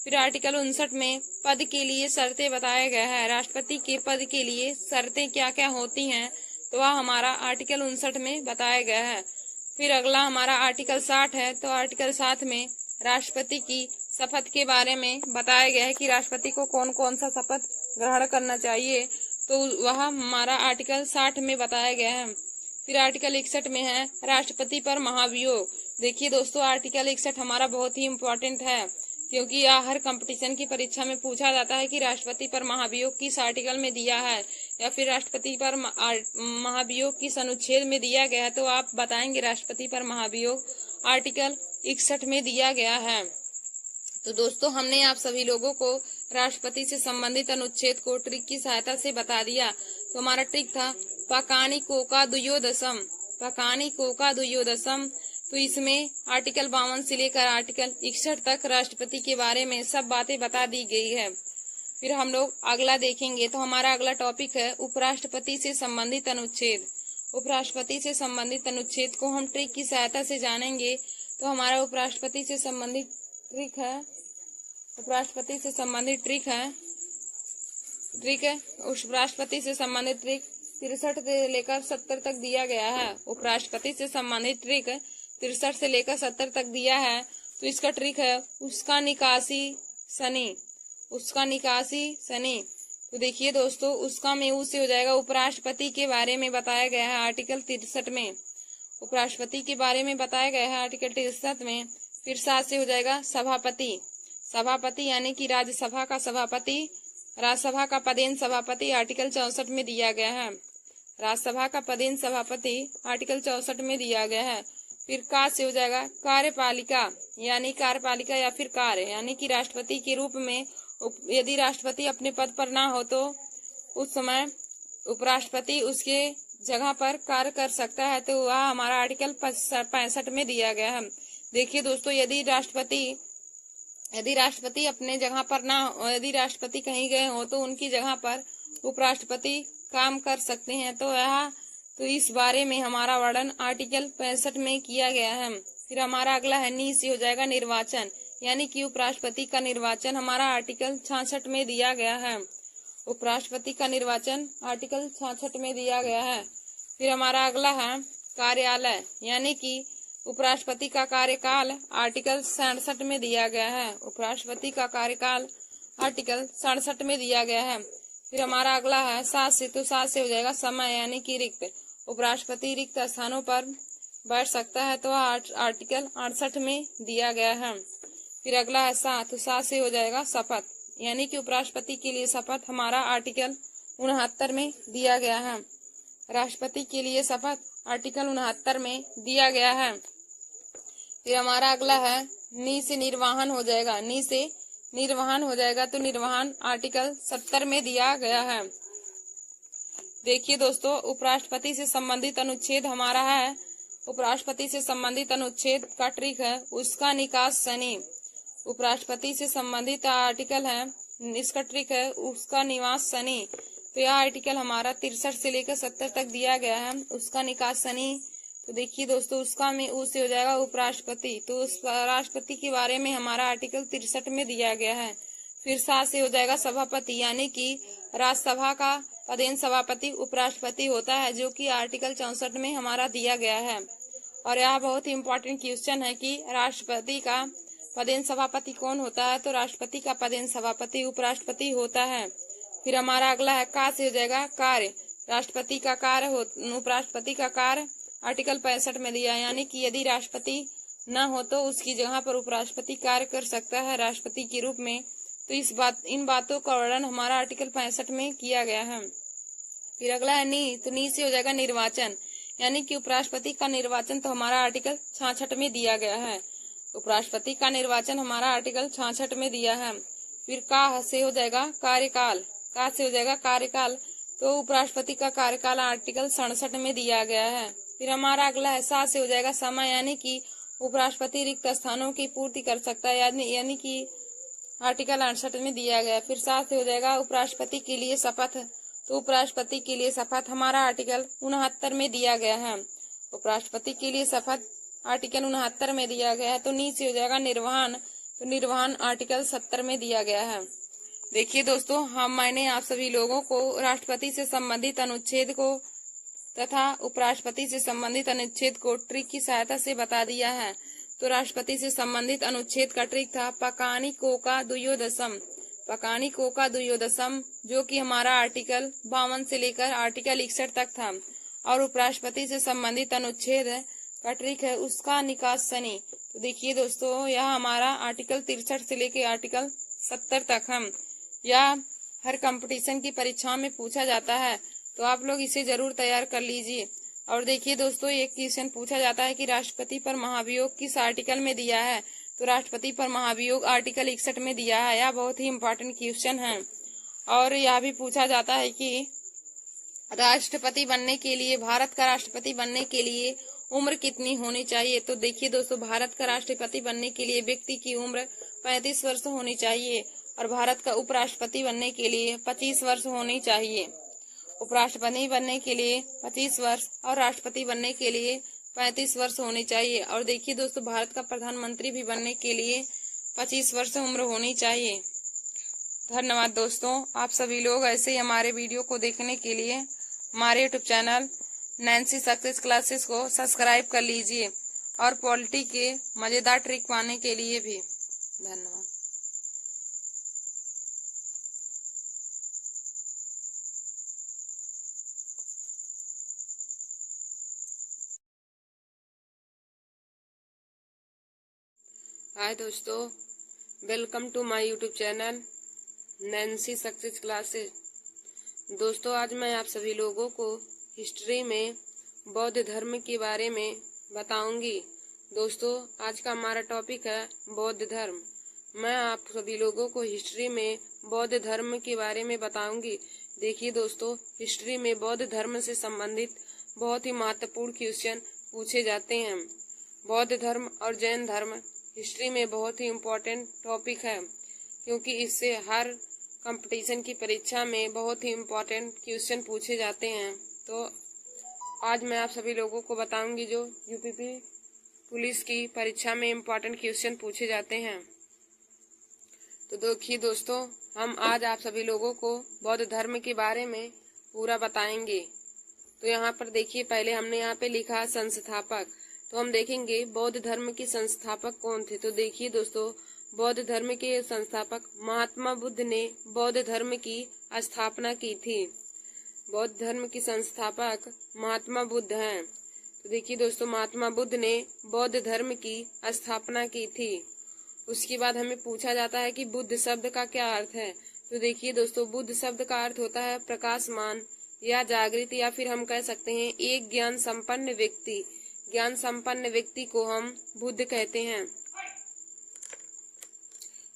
फिर आर्टिकल 59 में पद के लिए शर्तें बताया गया है। राष्ट्रपति के पद के लिए शर्तें क्या क्या होती हैं, तो वह हमारा आर्टिकल 59 में बताया गया है। फिर अगला हमारा आर्टिकल 60 है। तो आर्टिकल 60 में राष्ट्रपति की शपथ के बारे में बताया गया है कि राष्ट्रपति को कौन कौन सा शपथ ग्रहण करना चाहिए, तो वह हमारा आर्टिकल 60 में बताया गया है। फिर आर्टिकल 61 में है राष्ट्रपति पर महाभियोग। देखिए दोस्तों, आर्टिकल 61 हमारा बहुत ही इम्पोर्टेंट है, क्योंकि यह हर कंपटीशन की परीक्षा में पूछा जाता है कि राष्ट्रपति पर महाभियोग किस आर्टिकल में दिया है या फिर राष्ट्रपति पर महाभियोग किस अनुच्छेद में दिया गया है। तो आप बताएंगे राष्ट्रपति पर महाभियोग आर्टिकल 61 में दिया गया है। तो दोस्तों, हमने आप सभी लोगों को राष्ट्रपति से संबंधित अनुच्छेद को ट्रिक की सहायता से बता दिया। तो हमारा ट्रिक था पकानी कोका दुयोदशम, पकानी कोका दुयोदशम। तो इसमें आर्टिकल 52 से लेकर आर्टिकल 61 तक राष्ट्रपति के बारे में सब बातें बता दी गई है। फिर हम लोग अगला देखेंगे। तो हमारा अगला टॉपिक है उपराष्ट्रपति से संबंधित अनुच्छेद। उपराष्ट्रपति से संबंधित अनुच्छेद को हम ट्रिक की सहायता से जानेंगे। तो हमारा उपराष्ट्रपति से संबंधित ट्रिक है, उपराष्ट्रपति से संबंधित ट्रिक है उपराष्ट्रपति से संबंधित ट्रिक 63 से लेकर 70 तक दिया गया है। उपराष्ट्रपति से संबंधित ट्रिक 63 से लेकर 70 तक दिया है। तो इसका ट्रिक है उसका निकासी सनी, उसका निकासी सनी। तो देखिए दोस्तों, उसका में ऊ से हो जाएगा उपराष्ट्रपति के बारे में बताया गया है आर्टिकल 63 में, उपराष्ट्रपति के बारे में बताया गया है आर्टिकल 63 में। फिर साथ से हो जाएगा सभापति, सभापति यानी कि राज्यसभा का सभापति, राज्यसभा का पदेन सभापति आर्टिकल 64 में दिया गया है। राज्यसभा का पदेन सभापति आर्टिकल 64 में दिया गया है। फिर का से हो जाएगा कार्यपालिका, यानी कार्यपालिका या फिर कार्य, यानी कि राष्ट्रपति के रूप में यदि राष्ट्रपति अपने पद पर ना हो तो उस समय उपराष्ट्रपति उसके जगह पर कार्य कर सकता है। तो वह हमारा आर्टिकल 65 में दिया गया है। देखिए दोस्तों, यदि राष्ट्रपति अपने जगह पर ना, यदि राष्ट्रपति कहीं गए हो तो उनकी जगह पर उपराष्ट्रपति काम कर सकते हैं। तो इस बारे में हमारा वर्णन आर्टिकल 65 में किया गया है। फिर हमारा अगला है नी से हो जाएगा निर्वाचन, यानी कि उपराष्ट्रपति का निर्वाचन हमारा आर्टिकल 66 में दिया गया है। उपराष्ट्रपति का निर्वाचन आर्टिकल 66 में दिया गया है। फिर हमारा अगला है कार्यालय, यानी कि उपराष्ट्रपति का कार्यकाल आर्टिकल 67 में दिया गया है। उपराष्ट्रपति का कार्यकाल आर्टिकल 67 में दिया गया है। फिर हमारा अगला है सात से, तो सात से हो जाएगा समय, यानी कि रिक्त। उपराष्ट्रपति रिक्त स्थानों पर बैठ सकता है, तो आर्टिकल 68 में दिया गया है। फिर अगला है सात, तो सात से हो जाएगा शपथ, यानी कि उपराष्ट्रपति के लिए शपथ हमारा आर्टिकल 69 में दिया गया है। राष्ट्रपति के लिए शपथ आर्टिकल 69 में दिया गया है। फिर हमारा अगला है नी से निर्वाहन हो जाएगा, नी से निर्वाहन हो जाएगा। तो निर्वाहन आर्टिकल 70 में दिया गया है। देखिए दोस्तों, उपराष्ट्रपति से संबंधित अनुच्छेद हमारा है, उपराष्ट्रपति से संबंधित अनुच्छेद का ट्रिक है उसका निकास सनी। उपराष्ट्रपति से संबंधित आर्टिकल है, इसका ट्रिक है उसका निवास सनी। तो यह आर्टिकल हमारा 63 से लेकर 70 तक दिया गया है, उसका निकास सनी। तो देखिए दोस्तों, उसका में ऊ से हो जाएगा उपराष्ट्रपति। तो उस राष्ट्रपति के बारे में हमारा आर्टिकल 63 में दिया गया है। फिर सात से हो जाएगा सभापति, यानी कि राज्यसभा का पदेन सभापति उपराष्ट्रपति होता है, जो कि आर्टिकल 64 में हमारा दिया गया है। और यह बहुत ही इम्पोर्टेंट क्वेश्चन है कि राष्ट्रपति का पदेन सभापति कौन होता है। तो राष्ट्रपति का पदेन सभापति उपराष्ट्रपति होता है। फिर हमारा अगला है का से हो जाएगा कार्य, राष्ट्रपति का कार्य, उपराष्ट्रपति का कार्य आर्टिकल 65 में दिया, यानी कि यदि राष्ट्रपति न हो तो उसकी जगह पर उपराष्ट्रपति कार्य कर सकता है राष्ट्रपति के रूप में। तो इन बातों का वर्णन हमारा आर्टिकल 65 में किया गया है। फिर अगला है नी, तो नी से हो जाएगा निर्वाचन, यानी कि उपराष्ट्रपति का निर्वाचन तो हमारा आर्टिकल 66 में दिया गया है। उपराष्ट्रपति का निर्वाचन हमारा आर्टिकल 66 में दिया है। फिर का से हो जाएगा कार्यकाल, का से हो जाएगा कार्यकाल, तो उपराष्ट्रपति का कार्यकाल आर्टिकल 67 में दिया गया है। फिर हमारा अगला है सा से हो जाएगा समय, यानी कि उपराष्ट्रपति रिक्त स्थानों की पूर्ति कर सकता है, यानी कि आर्टिकल 68 में दिया गया है। फिर सात से हो जाएगा उपराष्ट्रपति के लिए शपथ, तो उपराष्ट्रपति के लिए शपथ हमारा आर्टिकल 69 में दिया गया है। उपराष्ट्रपति के लिए शपथ आर्टिकल 69 में दिया गया है। तो नी से हो जाएगा निर्वहन, तो निर्वहन आर्टिकल 70 में दिया गया है। देखिए दोस्तों, मैंने आप सभी लोगों को राष्ट्रपति से संबंधित अनुच्छेद को तथा उपराष्ट्रपति से संबंधित अनुच्छेद को ट्रिक की सहायता से बता दिया है। तो राष्ट्रपति से संबंधित अनुच्छेद का ट्रिक था पकानी कोका दुयोदशम, पकानी कोका दुयोदशम, जो कि हमारा आर्टिकल 52 से लेकर आर्टिकल 61 तक था। और उपराष्ट्रपति से संबंधित अनुच्छेद का ट्रिक है उसका निकास सनी। तो देखिए दोस्तों, यह हमारा आर्टिकल 63 से लेकर आर्टिकल 70 तक हम यह हर कंपटीशन की परीक्षा में पूछा जाता है, तो आप लोग इसे जरूर तैयार कर लीजिए। और देखिए दोस्तों, एक क्वेश्चन पूछा जाता है कि राष्ट्रपति पर महाभियोग किस आर्टिकल में दिया है। तो राष्ट्रपति पर महाभियोग आर्टिकल 61 में दिया है। यह बहुत ही इम्पोर्टेंट क्वेश्चन है। और यह भी पूछा जाता है कि राष्ट्रपति बनने के लिए, भारत का राष्ट्रपति बनने के लिए उम्र कितनी होनी चाहिए। तो देखिए दोस्तों, भारत का राष्ट्रपति बनने के लिए व्यक्ति की उम्र 35 वर्ष होनी चाहिए और भारत का उपराष्ट्रपति बनने के लिए 25 वर्ष होनी चाहिए। उपराष्ट्रपति बनने के लिए 25 वर्ष और राष्ट्रपति बनने के लिए 35 वर्ष होनी चाहिए। और देखिए दोस्तों, भारत का प्रधानमंत्री भी बनने के लिए 25 वर्ष उम्र होनी चाहिए। धन्यवाद दोस्तों, आप सभी लोग ऐसे ही हमारे वीडियो को देखने के लिए हमारे YouTube channel Nancy success classes को सब्सक्राइब कर लीजिए और पॉलिटी के मजेदार ट्रिक पाने के लिए भी। धन्यवाद। हाय दोस्तों, welcome to my YouTube channel Nancy success classes. दोस्तों, आज मैं आप सभी लोगों को हिस्ट्री में बौद्ध धर्म के बारे में बताऊंगी। दोस्तों, आज का हमारा टॉपिक है बौद्ध धर्म। मैं आप सभी लोगों को हिस्ट्री में बौद्ध धर्म के बारे में बताऊंगी। देखिए दोस्तों, हिस्ट्री में बौद्ध धर्म से संबंधित बहुत ही महत्वपूर्ण क्वेश्चन पूछे जाते हैं। बौद्ध धर्म और जैन धर्म हिस्ट्री में बहुत ही इम्पोर्टेंट टॉपिक है, क्योंकि इससे हर कंपटीशन की परीक्षा में बहुत ही इम्पोर्टेंट क्वेश्चन पूछे जाते हैं। तो आज मैं आप सभी लोगों को बताऊंगी जो यूपीपी पुलिस की परीक्षा में इम्पोर्टेंट क्वेश्चन पूछे जाते हैं। तो देखिए दोस्तों, हम आज आप सभी लोगों को बौद्ध धर्म के बारे में पूरा बताएंगे। तो यहाँ पर देखिए, पहले हमने यहाँ पे लिखा संस्थापक। तो हम देखेंगे बौद्ध धर्म के संस्थापक कौन थे। तो देखिए दोस्तों, बौद्ध धर्म के संस्थापक महात्मा बुद्ध ने बौद्ध धर्म की स्थापना की थी। बौद्ध धर्म के संस्थापक महात्मा बुद्ध हैं। तो देखिए दोस्तों, महात्मा बुद्ध ने बौद्ध धर्म की स्थापना की थी। उसके बाद हमें पूछा जाता है कि बुद्ध शब्द का क्या अर्थ है। तो देखिए दोस्तों, बुद्ध शब्द का अर्थ होता है प्रकाशमान या जागृत, या फिर हम कह सकते हैं एक ज्ञान संपन्न व्यक्ति। ज्ञान संपन्न व्यक्ति को हम बुद्ध कहते हैं।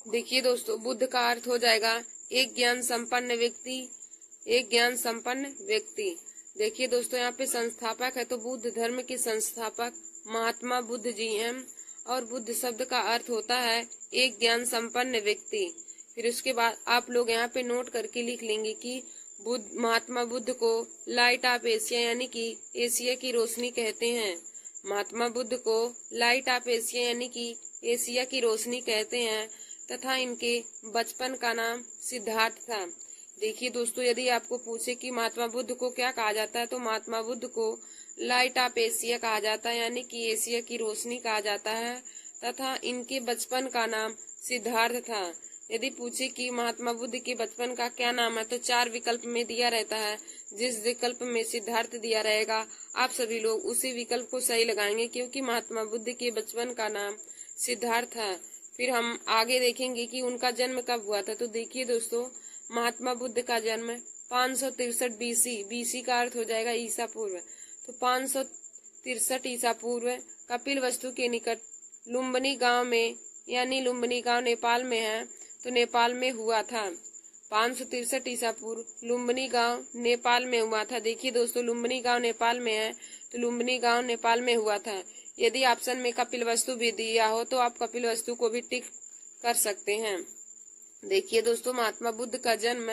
देखिए दोस्तों, बुद्ध का अर्थ हो जाएगा एक ज्ञान संपन्न व्यक्ति, एक ज्ञान संपन्न व्यक्ति। देखिए दोस्तों, यहाँ पे संस्थापक है तो बुद्ध धर्म के संस्थापक महात्मा बुद्ध जी हैं और बुद्ध शब्द का अर्थ होता है एक ज्ञान संपन्न व्यक्ति। फिर उसके बाद आप लोग यहाँ पे नोट करके लिख लेंगे कि महात्मा बुद्ध को लाइट ऑफ एशिया यानी कि एशिया की रोशनी कहते हैं। महात्मा बुद्ध को लाइट ऑफ एशिया यानी कि एशिया की रोशनी कहते हैं तथा इनके बचपन का नाम सिद्धार्थ था। देखिए दोस्तों, यदि आपको पूछे कि महात्मा बुद्ध को क्या कहा जाता है, तो महात्मा बुद्ध को लाइट ऑफ एशिया कहा जाता है, यानी कि एशिया की रोशनी कहा जाता है तथा इनके बचपन का नाम सिद्धार्थ था। यदि पूछे कि महात्मा बुद्ध के बचपन का क्या नाम है, तो 4 विकल्प में दिया रहता है। जिस विकल्प में सिद्धार्थ दिया रहेगा, आप सभी लोग उसी विकल्प को सही लगाएंगे, क्योंकि महात्मा बुद्ध के बचपन का नाम सिद्धार्थ है। फिर हम आगे देखेंगे कि उनका जन्म कब हुआ था। तो देखिए दोस्तों, महात्मा बुद्ध का जन्म 563 बीसी का अर्थ हो जाएगा ईसा पूर्व। तो 563 ईसा पूर्व कपिलवस्तु के निकट लुम्बिनी गांव में, यानी लुम्बिनी गांव नेपाल में है, तो नेपाल में हुआ था। 563 ईसा पूर्व लुम्बिनी गांव नेपाल में हुआ था। देखिए दोस्तों, लुम्बिनी गांव नेपाल में है तो लुम्बिनी गांव नेपाल में हुआ था। यदि ऑप्शन में कपिलवस्तु भी दिया हो तो आप कपिलवस्तु को भी टिक कर सकते हैं। देखिए दोस्तों, महात्मा बुद्ध का जन्म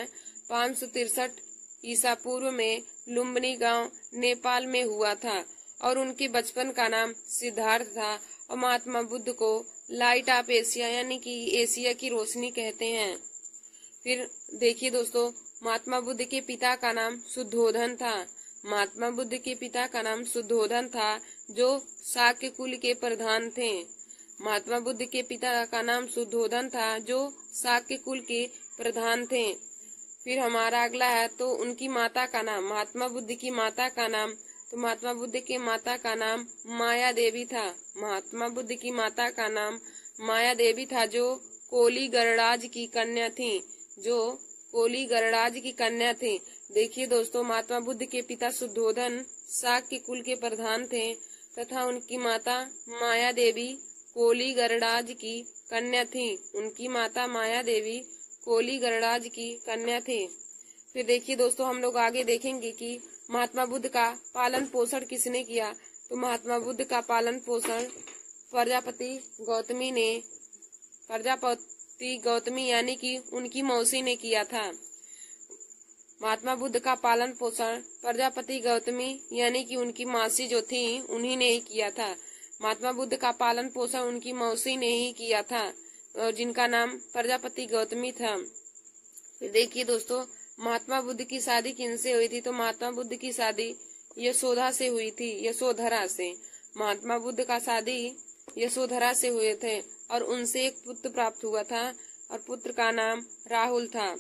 563 ईसा पूर्व में लुम्बिनी गांव नेपाल में हुआ था और उनके बचपन का नाम सिद्धार्थ था। और महात्मा बुद्ध को लाइट ऑफ एशिया यानी कि एशिया की रोशनी कहते हैं। फिर देखिए दोस्तों, महात्मा बुद्ध के पिता का नाम शुद्धोधन था। महात्मा बुद्ध के पिता का नाम शुद्धोधन था, जो शाक्य कुल के प्रधान थे। महात्मा बुद्ध के पिता का नाम शुद्धोधन था, जो शाक्य कुल के प्रधान थे। फिर हमारा अगला है तो उनकी माता का नाम, महात्मा बुद्ध की माता का नाम। तो महात्मा बुद्ध के माता का नाम माया देवी था। महात्मा बुद्ध की माता का नाम माया देवी था, जो कोली गणराज की कन्या थी, जो कोली गणराज की कन्या थी। देखिए दोस्तों, महात्मा बुद्ध के पिता शुद्धोधन शाक्य कुल के प्रधान थे तथा उनकी माता माया देवी कोली गरुड़ाज की कन्या थी। उनकी माता माया देवी कोली गरुड़ाज की कन्या थी। फिर देखिए दोस्तों, हम लोग आगे देखेंगे कि महात्मा बुद्ध का पालन पोषण किसने किया। तो महात्मा बुद्ध का पालन पोषण प्रजापति गौतमी यानी कि उनकी मौसी ने किया था। महात्मा बुद्ध का पालन पोषण प्रजापति गौतमी यानी कि उनकी मासी जो थी उन्हीं ने ही किया था। महात्मा बुद्ध का पालन पोषण उनकी मौसी ने ही किया था और जिनका नाम प्रजापति गौतमी था। फिर देखिए दोस्तों, महात्मा बुद्ध की शादी किनसे हुई थी। तो महात्मा बुद्ध की शादी यशोधा से हुई थी, यशोधरा से। महात्मा बुद्ध का शादी यशोधरा से हुए थे और उनसे एक पुत्र प्राप्त हुआ था और पुत्र का नाम राहुल था।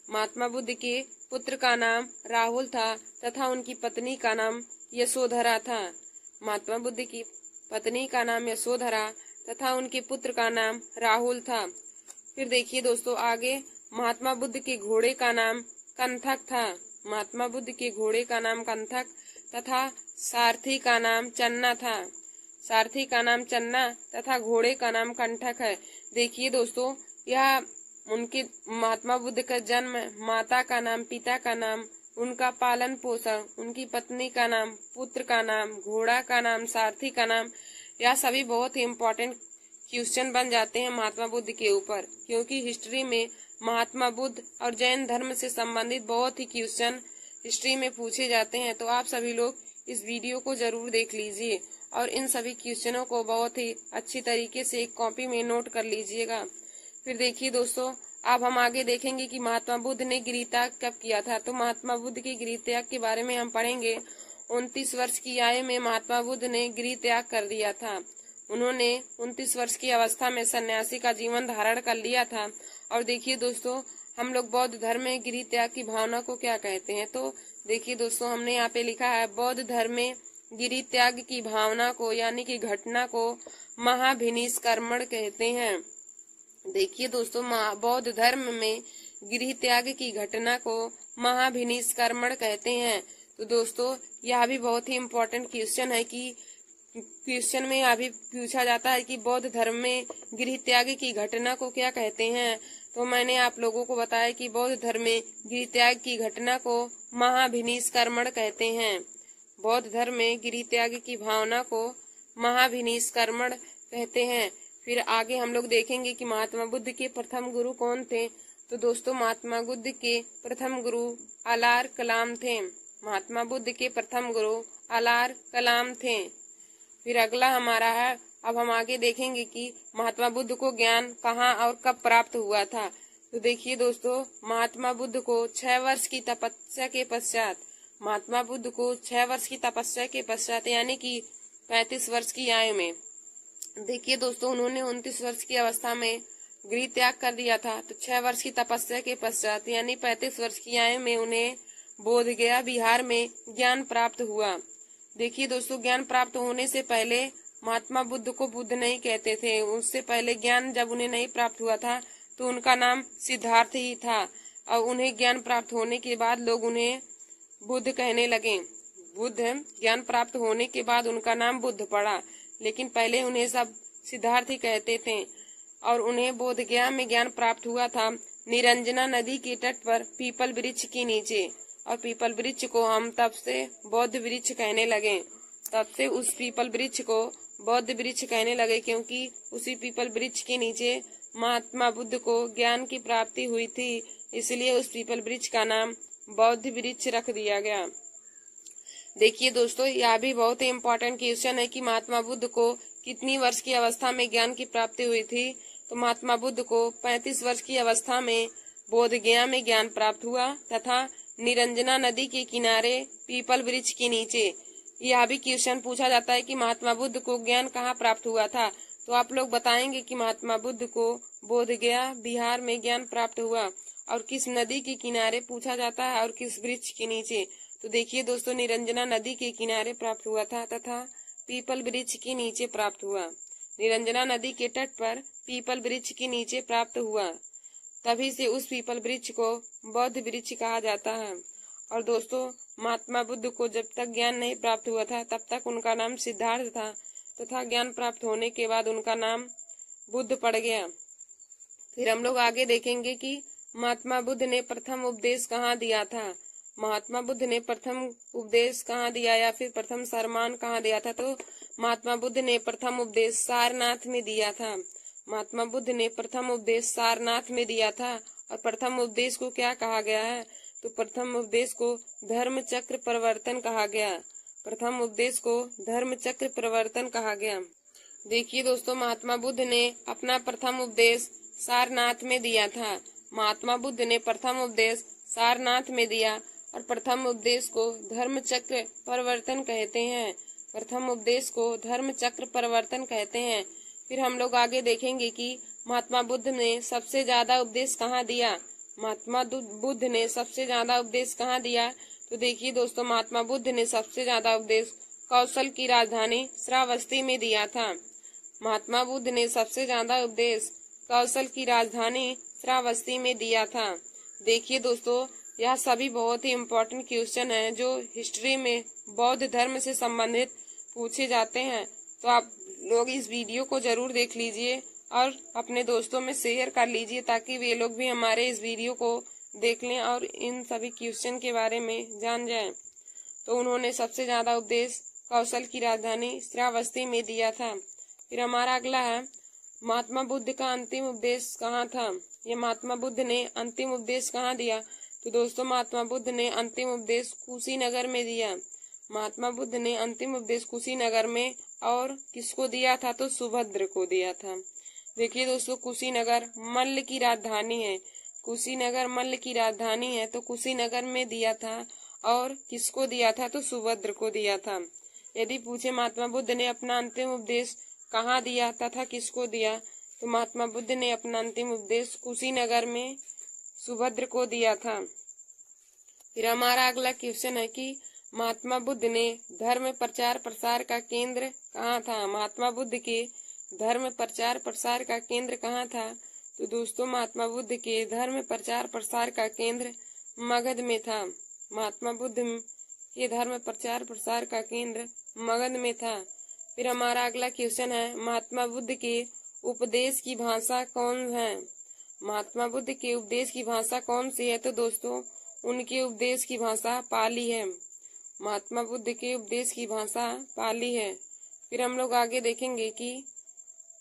महात्मा बुद्ध के पुत्र का नाम राहुल था तथा उनकी पत्नी का नाम यशोधरा था। महात्मा बुद्ध की पत्नी का नाम यशोधरा तथा उनके पुत्र का नाम राहुल था। फिर देखिए दोस्तों आगे, महात्मा बुद्ध के घोड़े का नाम कंथक था। महात्मा बुद्ध के घोड़े का नाम कंथक तथा सारथी का नाम चन्ना था। सारथी का नाम चन्ना तथा घोड़े का नाम कंठक है। देखिए दोस्तों, यह उनके महात्मा बुद्ध का जन्म, माता का नाम, पिता का नाम, उनका पालन पोषण, उनकी पत्नी का नाम, पुत्र का नाम, घोड़ा का नाम, सारथी का नाम, यह सभी बहुत ही इम्पोर्टेंट क्वेश्चन बन जाते हैं महात्मा बुद्ध के ऊपर, क्योंकि हिस्ट्री में महात्मा बुद्ध और जैन धर्म से संबंधित बहुत ही क्वेश्चन हिस्ट्री में पूछे जाते हैं। तो आप सभी लोग इस वीडियो को जरूर देख लीजिए और इन सभी क्वेश्चनों को बहुत ही अच्छी तरीके से एक कॉपी में नोट कर लीजिएगा। फिर देखिए दोस्तों, अब हम आगे देखेंगे कि महात्मा बुद्ध ने गृह त्याग कब किया था। तो महात्मा बुद्ध के गृह त्याग के बारे में हम पढ़ेंगे। 29 वर्ष की आयु में महात्मा बुद्ध ने गृह त्याग कर दिया था। उन्होंने 29 वर्ष की अवस्था में सन्यासी का जीवन धारण कर लिया था। और देखिए दोस्तों, हम लोग बौद्ध धर्म में गृह त्याग की भावना को क्या कहते हैं। तो देखिए दोस्तों, हमने यहाँ पे लिखा है, बौद्ध धर्म में गृह त्याग की भावना को यानी कि घटना को महाभिनिष्कर्मण कहते हैं। देखिए दोस्तों, बौद्ध धर्म में गृह त्याग की घटना को महाभिनिष्कर्मण कहते हैं। तो दोस्तों, यह भी बहुत ही इम्पोर्टेंट क्वेश्चन है कि क्वेश्चन में अभी पूछा जाता है कि बौद्ध धर्म में गृह त्याग की घटना को क्या कहते हैं। तो मैंने आप लोगों को बताया कि बौद्ध धर्म में गृह त्याग की घटना को महाभिनिष्कर्मण कहते हैं। बौद्ध धर्म में गृह त्याग की भावना को महाभिनिष्कर्मण कहते हैं। फिर आगे हम लोग देखेंगे कि महात्मा बुद्ध के प्रथम गुरु कौन थे। तो दोस्तों, महात्मा बुद्ध के प्रथम गुरु अलार कलाम थे। महात्मा बुद्ध के प्रथम गुरु अलार कलाम थे। फिर अगला हमारा है, अब हम आगे देखेंगे कि महात्मा बुद्ध को ज्ञान कहाँ और कब प्राप्त हुआ था। तो देखिए दोस्तों, महात्मा बुद्ध को 6 वर्ष की तपस्या के पश्चात, महात्मा बुद्ध को 6 वर्ष की तपस्या के पश्चात यानी कि 35 वर्ष की आयु में, देखिए दोस्तों, उन्होंने 29 वर्ष की अवस्था में गृह त्याग कर दिया था। तो 6 वर्ष की तपस्या के पश्चात यानी 35 वर्ष की आयु में उन्हें बोधगया बिहार में ज्ञान प्राप्त हुआ। देखिए दोस्तों, ज्ञान प्राप्त होने से पहले महात्मा बुद्ध को बुद्ध नहीं कहते थे। उससे पहले ज्ञान जब उन्हें नहीं प्राप्त हुआ था तो उनका नाम सिद्धार्थ ही था और उन्हें ज्ञान प्राप्त होने के बाद लोग उन्हें बुद्ध कहने लगे। बुद्ध ज्ञान प्राप्त होने के बाद उनका नाम बुद्ध पड़ा, लेकिन पहले उन्हें सब सिद्धार्थ ही कहते थे। और उन्हें बोधगया में ज्ञान प्राप्त हुआ था निरंजना नदी के तट पर पीपल वृक्ष के नीचे। और पीपल वृक्ष को हम तब से बौद्ध वृक्ष कहने लगे। तब से उस पीपल वृक्ष को बौद्ध वृक्ष कहने लगे, क्योंकि उसी पीपल वृक्ष के नीचे महात्मा बुद्ध को ज्ञान की प्राप्ति हुई थी, इसलिए उस पीपल वृक्ष का नाम बौद्ध वृक्ष रख दिया गया। देखिए दोस्तों, यह भी बहुत ही इम्पोर्टेंट क्वेश्चन है कि महात्मा बुद्ध को कितनी वर्ष की अवस्था में ज्ञान की प्राप्ति हुई थी। तो महात्मा बुद्ध को 35 वर्ष की अवस्था में बोधगया में ज्ञान प्राप्त हुआ तथा निरंजना नदी के किनारे पीपल वृक्ष के नीचे। यह भी क्वेश्चन पूछा जाता है कि महात्मा बुद्ध को ज्ञान कहाँ प्राप्त हुआ था। तो आप लोग बताएंगे कि महात्मा बुद्ध को बोधगया बिहार में ज्ञान प्राप्त हुआ और किस नदी के किनारे पूछा जाता है और किस वृक्ष के नीचे। तो देखिए दोस्तों, निरंजना नदी के किनारे प्राप्त हुआ था तथा पीपल वृक्ष के नीचे प्राप्त हुआ। निरंजना नदी के तट पर पीपल वृक्ष के नीचे प्राप्त हुआ, तभी से उस पीपल वृक्ष को बौद्ध वृक्ष कहा जाता है। और दोस्तों, महात्मा बुद्ध को जब तक ज्ञान नहीं प्राप्त हुआ था तब तक उनका नाम सिद्धार्थ था। तथा ज्ञान प्राप्त होने के बाद उनका नाम बुद्ध पड़ गया। फिर हम लोग आगे देखेंगे कि महात्मा बुद्ध ने प्रथम उपदेश कहाँ दिया था। महात्मा बुद्ध ने प्रथम उपदेश कहाँ दिया या फिर प्रथम सरमान कहाँ दिया था, तो महात्मा बुद्ध ने प्रथम उपदेश सारनाथ में दिया था। महात्मा बुद्ध ने प्रथम उपदेश सारनाथ में दिया था। और प्रथम उपदेश को क्या कहा गया है, तो प्रथम उपदेश को धर्म चक्र परिवर्तन कहा गया। प्रथम उपदेश को धर्म चक्र परिवर्तन कहा गया। देखिए दोस्तों, महात्मा बुद्ध ने अपना प्रथम उपदेश सारनाथ में दिया था। महात्मा बुद्ध ने प्रथम उपदेश सारनाथ में दिया और प्रथम उपदेश को धर्म चक्र परिवर्तन कहते हैं। प्रथम उपदेश को धर्म चक्र परिवर्तन कहते हैं। फिर हम लोग आगे देखेंगे कि महात्मा बुद्ध ने सबसे ज्यादा उपदेश कहाँ दिया। महात्मा बुद्ध ने सबसे ज्यादा उपदेश कहाँ दिया, तो देखिए दोस्तों, महात्मा बुद्ध ने सबसे ज्यादा उपदेश कौशल की राजधानी श्रावस्ती में दिया था। महात्मा बुद्ध ने सबसे ज्यादा उपदेश कौशल की राजधानी श्रावस्ती में दिया था। देखिए दोस्तों, यह सभी बहुत ही इम्पोर्टेंट क्वेश्चन है जो हिस्ट्री में बौद्ध धर्म से संबंधित पूछे जाते हैं। तो आप लोग इस वीडियो को जरूर देख लीजिए और अपने दोस्तों में शेयर कर लीजिए ताकि वे लोग भी हमारे इस वीडियो को देख लें और इन सभी क्वेश्चन के बारे में जान जाएं। तो उन्होंने सबसे ज्यादा उपदेश कौशल की राजधानी श्रावस्ती में दिया था। फिर हमारा अगला है, महात्मा बुद्ध का अंतिम उपदेश कहाँ था। ये महात्मा बुद्ध ने अंतिम उपदेश कहाँ दिया, तो दोस्तों महात्मा बुद्ध ने अंतिम उपदेश कुशीनगर में दिया। महात्मा बुद्ध ने अंतिम उपदेश कुशीनगर में और किसको दिया था, तो सुभद्र को दिया था। देखिए दोस्तों, कुशीनगर मल्ल की राजधानी है। कुशीनगर मल्ल की राजधानी है, तो कुशीनगर में दिया था और किसको दिया था, तो सुभद्र को दिया था। यदि पूछे महात्मा बुद्ध ने अपना अंतिम उपदेश कहाँ दिया तथा किसको दिया, तो महात्मा बुद्ध ने अपना अंतिम उपदेश कुशीनगर में सुभद्र को दिया था। फिर हमारा अगला क्वेश्चन है कि महात्मा बुद्ध ने धर्म प्रचार प्रसार का केंद्र कहाँ था। महात्मा बुद्ध के धर्म प्रचार प्रसार का केंद्र कहाँ था, तो दोस्तों महात्मा बुद्ध के धर्म प्रचार प्रसार का केंद्र मगध में था। महात्मा बुद्ध के धर्म प्रचार प्रसार का केंद्र मगध में था। फिर हमारा अगला क्वेश्चन है, महात्मा बुद्ध के उपदेश की भाषा कौन है। महात्मा बुद्ध के उपदेश की भाषा कौन सी है, तो दोस्तों उनके उपदेश की भाषा पाली है। महात्मा बुद्ध के उपदेश की भाषा पाली है। फिर हम लोग आगे देखेंगे कि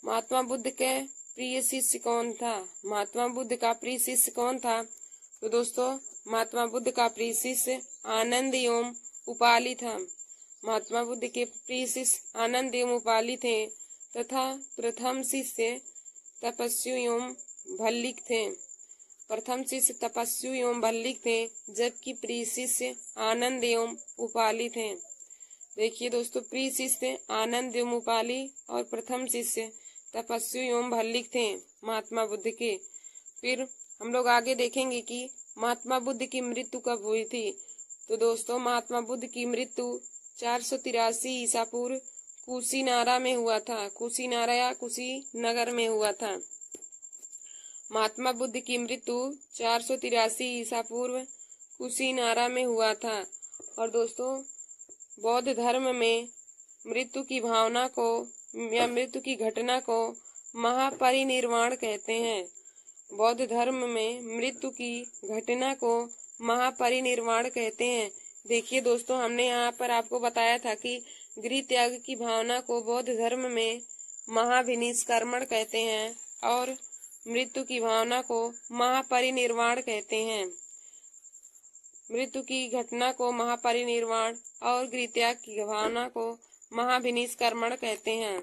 महात्मा बुद्ध के प्रिय शिष्य कौन था। महात्मा बुद्ध का प्रिय शिष्य कौन था, तो दोस्तों महात्मा बुद्ध का प्रिय शिष्य आनंद एवं उपाली था। महात्मा बुद्ध के प्रिय शिष्य आनंद एवं उपाली थे तथा प्रथम शिष्य तपस्वी एवं भल्लिक थे। प्रथम शिष्य तपस्वी एवं भल्लिक थे, जबकि प्रिय शिष्य आनंद एवं उपाली थे। देखिए दोस्तों, प्रिय शिष्य आनंद एवं उपाली और प्रथम शिष्य तपस्वी एवं भल्लिक थे महात्मा बुद्ध के। फिर हम लोग आगे देखेंगे कि महात्मा बुद्ध की मृत्यु कब हुई थी, तो दोस्तों महात्मा बुद्ध की मृत्यु 483 ईसा पूर्व कुशीनारा में हुआ था। कुशीनारा या कुशीनगर में हुआ था। महात्मा बुद्ध की मृत्यु 483 ईसा पूर्व कुशीनारा में हुआ था। और दोस्तों बौद्ध धर्म में मृत्यु की भावना को या मृत्यु की घटना को महापरिनिर्वाण कहते हैं। बौद्ध धर्म में मृत्यु की घटना को महापरिनिर्वाण कहते हैं। देखिए दोस्तों, हमने यहाँ पर आपको बताया था कि गृह त्याग की भावना को बौद्ध धर्म में महाविनिष्कर्मण कहते हैं और मृत्यु की भावना को महापरिनिर्वाण कहते हैं। मृत्यु की घटना को महापरिनिर्वाण और गृह त्याग की भावना को महाविनिष्कर्मण कहते हैं।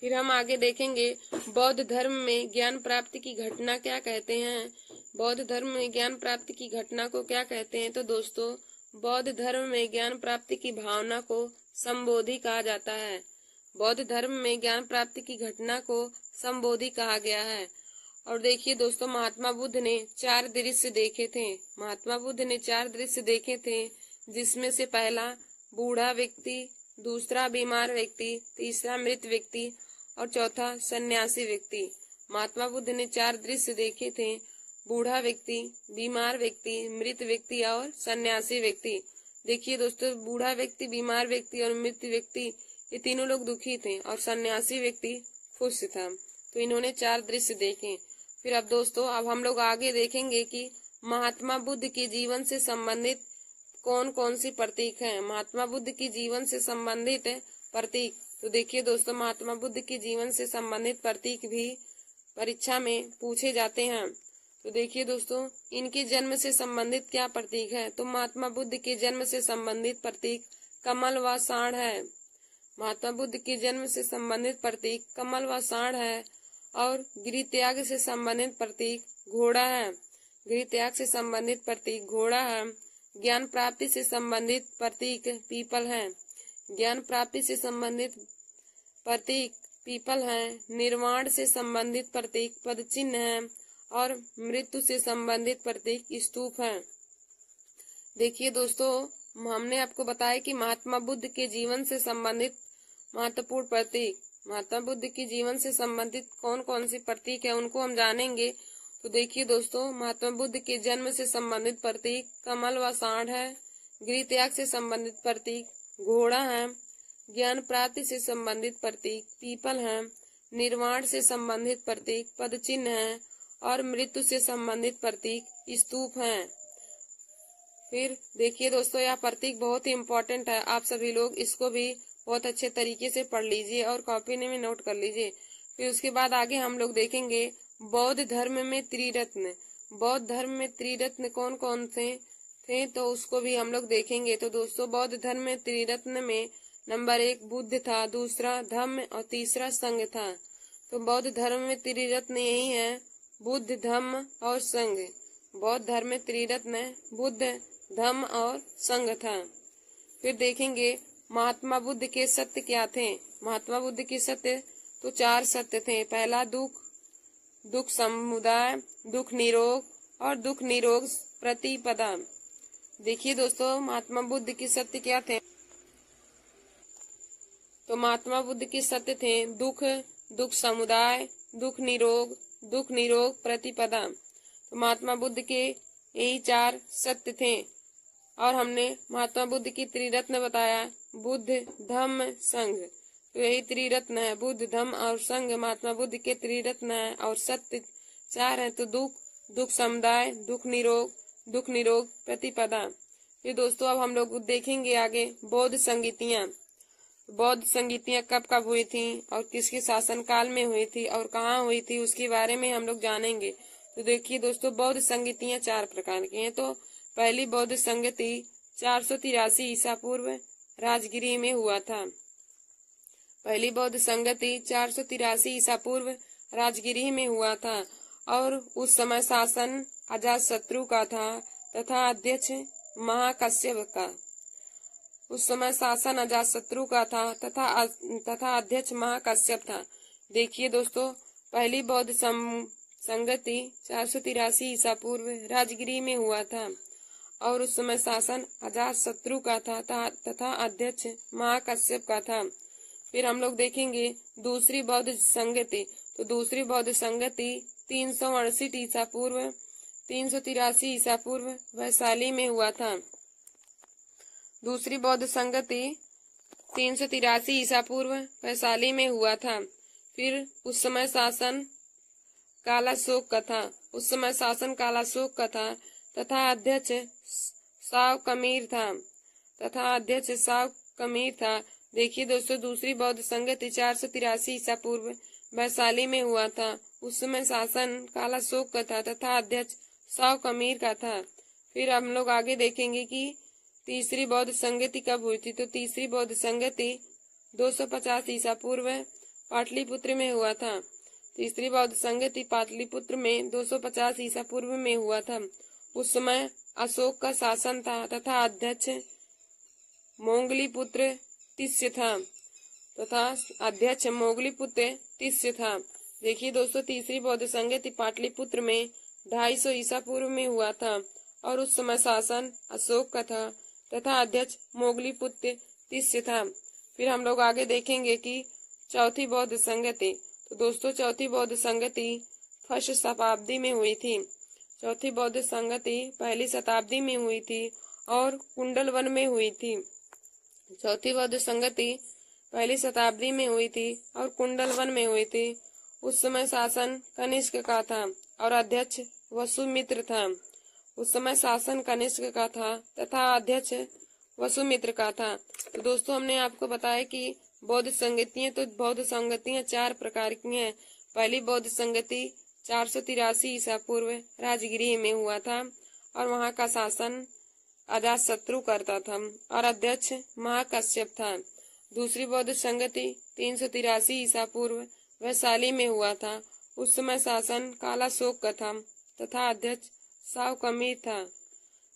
फिर हम आगे देखेंगे बौद्ध धर्म में ज्ञान प्राप्ति की घटना क्या कहते हैं। बौद्ध धर्म में ज्ञान प्राप्ति की घटना को क्या कहते हैं, तो दोस्तों बौद्ध धर्म में ज्ञान प्राप्ति की भावना को संबोधि कहा जाता है। बौद्ध धर्म में ज्ञान प्राप्ति की घटना को संबोधि कहा गया है। और देखिए दोस्तों, महात्मा बुद्ध ने 4 दृश्य देखे थे। महात्मा बुद्ध ने 4 दृश्य देखे थे, जिसमें से पहला बूढ़ा व्यक्ति, दूसरा बीमार व्यक्ति, तीसरा मृत व्यक्ति और चौथा सन्यासी व्यक्ति। महात्मा बुद्ध ने 4 दृश्य देखे थे, बूढ़ा व्यक्ति, बीमार व्यक्ति, मृत व्यक्ति और सन्यासी व्यक्ति। देखिए दोस्तों, बूढ़ा व्यक्ति, बीमार व्यक्ति और मृत व्यक्ति ये तीनों लोग दुखी थे और सन्यासी व्यक्ति खुश था। तो इन्होंने 4 दृश्य देखे। फिर अब दोस्तों अब हम लोग आगे देखेंगे कि महात्मा बुद्ध के जीवन से संबंधित कौन कौन सी प्रतीक हैं। महात्मा बुद्ध की जीवन से संबंधित प्रतीक, तो देखिए दोस्तों, महात्मा बुद्ध के जीवन से संबंधित प्रतीक भी परीक्षा में पूछे जाते हैं। तो देखिए दोस्तों, इनके जन्म से संबंधित क्या प्रतीक है। तो महात्मा बुद्ध के जन्म से संबंधित प्रतीक कमल व सांड है। महात्मा बुद्ध के जन्म से संबंधित प्रतीक कमल व सांड है। और गृह त्याग से संबंधित प्रतीक घोड़ा है। गृह त्याग से संबंधित प्रतीक घोड़ा है। ज्ञान प्राप्ति से संबंधित प्रतीक पीपल है। ज्ञान प्राप्ति से संबंधित प्रतीक पीपल है। निर्वाण से संबंधित प्रतीक पद चिन्ह है। और मृत्यु से संबंधित प्रतीक स्तूप है। देखिए दोस्तों, हमने आपको बताया कि महात्मा बुद्ध के जीवन से संबंधित महत्वपूर्ण प्रतीक, महात्मा बुद्ध के जीवन से संबंधित कौन कौन सी प्रतीक है उनको हम जानेंगे। तो देखिए दोस्तों, महात्मा बुद्ध के जन्म से संबंधित प्रतीक कमल व सांड है। गृह त्याग से संबंधित प्रतीक घोड़ा है। ज्ञान प्राप्ति से संबंधित प्रतीक पीपल है। निर्वाण से संबंधित प्रतीक पद चिन्ह है। और मृत्यु से संबंधित प्रतीक स्तूप है। फिर देखिए दोस्तों, यह प्रतीक बहुत ही इम्पोर्टेंट है। आप सभी लोग इसको भी बहुत अच्छे तरीके से पढ़ लीजिए और कॉपी में नोट कर लीजिए। फिर उसके बाद आगे हम लोग देखेंगे बौद्ध धर्म में त्रिरत्न। बौद्ध धर्म में त्रिरत्न कौन कौन थे तो उसको भी हम लोग देखेंगे। तो दोस्तों, बौद्ध धर्म में त्रिरत्न में नंबर 1 बुद्ध था, दूसरा धम्म और तीसरा संघ था। तो बौद्ध धर्म में त्रिरत्न यही है, बुद्ध धम्म और संघ। बौद्ध धर्म में त्रिरत्न बुद्ध धम्म और संघ था। फिर देखेंगे महात्मा बुद्ध के सत्य क्या थे। महात्मा बुद्ध के सत्य तो 4 सत्य थे। पहला दुख, दुख समुदाय, दुख निरोग और दुख निरोग प्रतिपदा। देखिए दोस्तों, महात्मा बुद्ध के सत्य क्या थे। तो महात्मा बुद्ध के सत्य थे दुख, दुख समुदाय, दुख निरोग प्रतिपदा। तो महात्मा बुद्ध के यही 4 सत्य थे। और हमने महात्मा बुद्ध की त्रिरत्न बताया, बुद्ध धम्म संघ। तो यही त्रिरत्न है, बुद्ध धम्म और संघ महात्मा बुद्ध के त्रिरत्न है। और सत्य 4 है, तो दुख, दुख समुदाय, दुख निरोग प्रतिपदा। फिर दोस्तों, अब हम लोग देखेंगे आगे बौद्ध संगीतियाँ। बौद्ध संगीतियाँ कब कब हुई थी और किसके शासन काल में हुई थी और कहाँ हुई थी, उसके बारे में हम लोग जानेंगे। तो देखिए दोस्तों, बौद्ध संगीतियाँ 4 प्रकार की हैं। तो पहली बौद्ध संगति 483 ईसा पूर्व राजगिरी में हुआ था। पहली बौद्ध संगति 483 ईसा पूर्व राजगिरी में हुआ था। और उस समय शासन अजातशत्रु का था तथा अध्यक्ष महाकश्यप का। उस समय शासन अजातशत्रु का था तथा अध्यक्ष महाकश्यप था। देखिए दोस्तों, पहली बौद्ध संगति 483 ईसा पूर्व राजगिरी में हुआ था। और उस समय शासन अजातशत्रु का था तथा अध्यक्ष महाकश्यप का था। फिर हम लोग देखेंगे दूसरी बौद्ध संगति। तो दूसरी बौद्ध संगति 368 ईसा पूर्व 383 ईसा पूर्व वैशाली में हुआ था। दूसरी बौद्ध संगति 383 ईसा पूर्व वैशाली में हुआ था। फिर उस समय शासन कालाशोक का था। उस समय शासन कालाशोक का था तथा अध्यक्ष साव कमीर था। देखिए दोस्तों, दूसरी बौद्ध संगति 483 ईसा पूर्व वैशाली में हुआ था। उस समय शासन कालाशोक का था तथा अध्यक्ष साव कमीर का था। फिर हम लोग आगे देखेंगे कि तीसरी बौद्ध संगति कब हुई थी। तो तीसरी बौद्ध संगति 250 ईसा पूर्व पाटलिपुत्र में हुआ था। तीसरी बौद्ध संगति पाटलिपुत्र में 250 ईसा पूर्व में हुआ था। उस समय अशोक का शासन था तथा अध्यक्ष मोगलीपुत्र तिस्य था। देखिए दोस्तों, तीसरी बौद्ध संगति पाटलिपुत्र में 250 ईसा पूर्व में हुआ था। और उस समय शासन अशोक का था तथा अध्यक्ष मोगलीपुत्र तिस्य था। फिर हम लोग आगे देखेंगे कि चौथी बौद्ध संगति। तो दोस्तों, चौथी बौद्ध संगति 1st शताब्दी में हुई थी। चौथी बौद्ध संगति 1ली शताब्दी में हुई थी और कुंडल वन में हुई थी। चौथी बौद्ध संगति पहली शताब्दी में हुई थी और कुंडलवन में हुई थी। उस समय शासन कनिष्क का था और अध्यक्ष वसुमित्र था। उस समय शासन कनिष्क का था तथा अध्यक्ष वसुमित्र का था। तो दोस्तों हमने आपको बताया कि बौद्ध संगतियां, तो बौद्ध संगतियां 4 प्रकार की हैं। पहली बौद्ध संगति 483 ईसा पूर्व राजगिरी में हुआ था और वहां का शासन अजातशत्रु करता था और अध्यक्ष महाकश्यप था। दूसरी बौद्ध संगति 383 ईसा पूर्व वैशाली में हुआ था। उस समय शासन कालाशोक का था तथा अध्यक्ष सावकमीर था।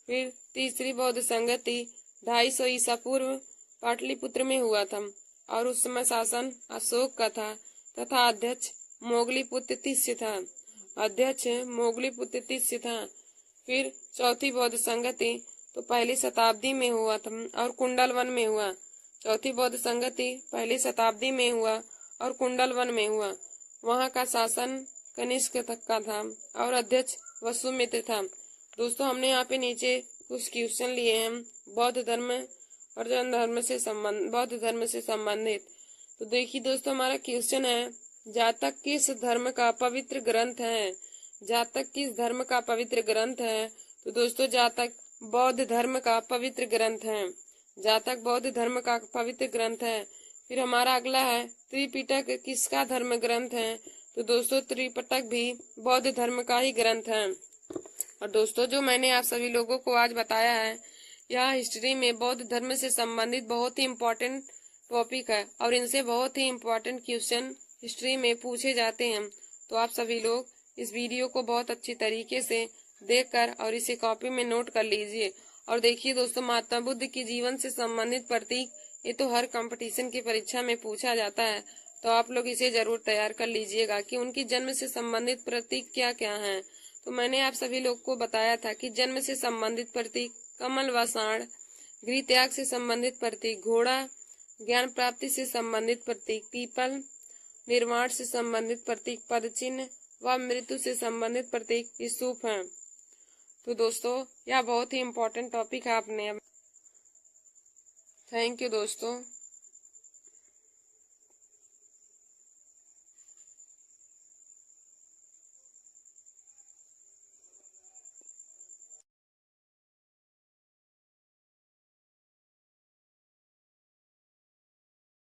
फिर तीसरी बौद्ध संगति 250 ईसा पूर्व पाटलिपुत्र में हुआ था और उस समय शासन अशोक का था तथा अध्यक्ष मोगलीपुत्र तिस्य था। फिर चौथी बौद्ध संगति तो पहली शताब्दी में हुआ था और कुंडलवन में हुआ। चौथी बौद्ध संगति पहली शताब्दी में हुआ और कुंडलवन में हुआ। वहां का शासन कनिष्क तक का था और अध्यक्ष वसुमित्र था। दोस्तों हमने यहाँ पे नीचे कुछ क्वेश्चन लिए हैं बौद्ध धर्म और जैन धर्म से संबंधित। तो देखिए दोस्तों हमारा क्वेश्चन है, जातक किस धर्म का पवित्र ग्रंथ है? जातक किस धर्म का पवित्र ग्रंथ है? तो दोस्तों जातक बौद्ध धर्म का पवित्र ग्रंथ है। जातक बौद्ध धर्म का पवित्र ग्रंथ है। फिर हमारा अगला है, त्रिपिटक किसका धर्म ग्रंथ है? तो दोस्तों त्रिपिटक भी बौद्ध धर्म का ही ग्रंथ है। और दोस्तों जो मैंने आप सभी लोगों को आज बताया है, यह हिस्ट्री में बौद्ध धर्म से संबंधित बहुत ही इम्पोर्टेंट टॉपिक है और इनसे बहुत ही इम्पोर्टेंट क्वेश्चन हिस्ट्री में पूछे जाते हैं। तो आप सभी लोग इस वीडियो को बहुत अच्छी तरीके से देखकर और इसे कॉपी में नोट कर लीजिए। और देखिए दोस्तों, महात्मा बुद्ध की जीवन से संबंधित प्रतीक ये तो हर कंपटीशन की परीक्षा में पूछा जाता है, तो आप लोग इसे जरूर तैयार कर लीजिएगा कि उनकी जन्म से संबंधित प्रतीक क्या क्या हैं। तो मैंने आप सभी लोग को बताया था कि जन्म से संबंधित प्रतीक कमल व साढ़, गृह त्याग से संबंधित प्रतीक घोड़ा, ज्ञान प्राप्ति से संबंधित प्रतीक पीपल, निर्वाण से संबंधित प्रतीक पद चिन्ह व मृत्यु से संबंधित प्रतीक स्तूप हैं। तो दोस्तों यह बहुत ही इम्पोर्टेंट टॉपिक है आपने। थैंक यू दोस्तों।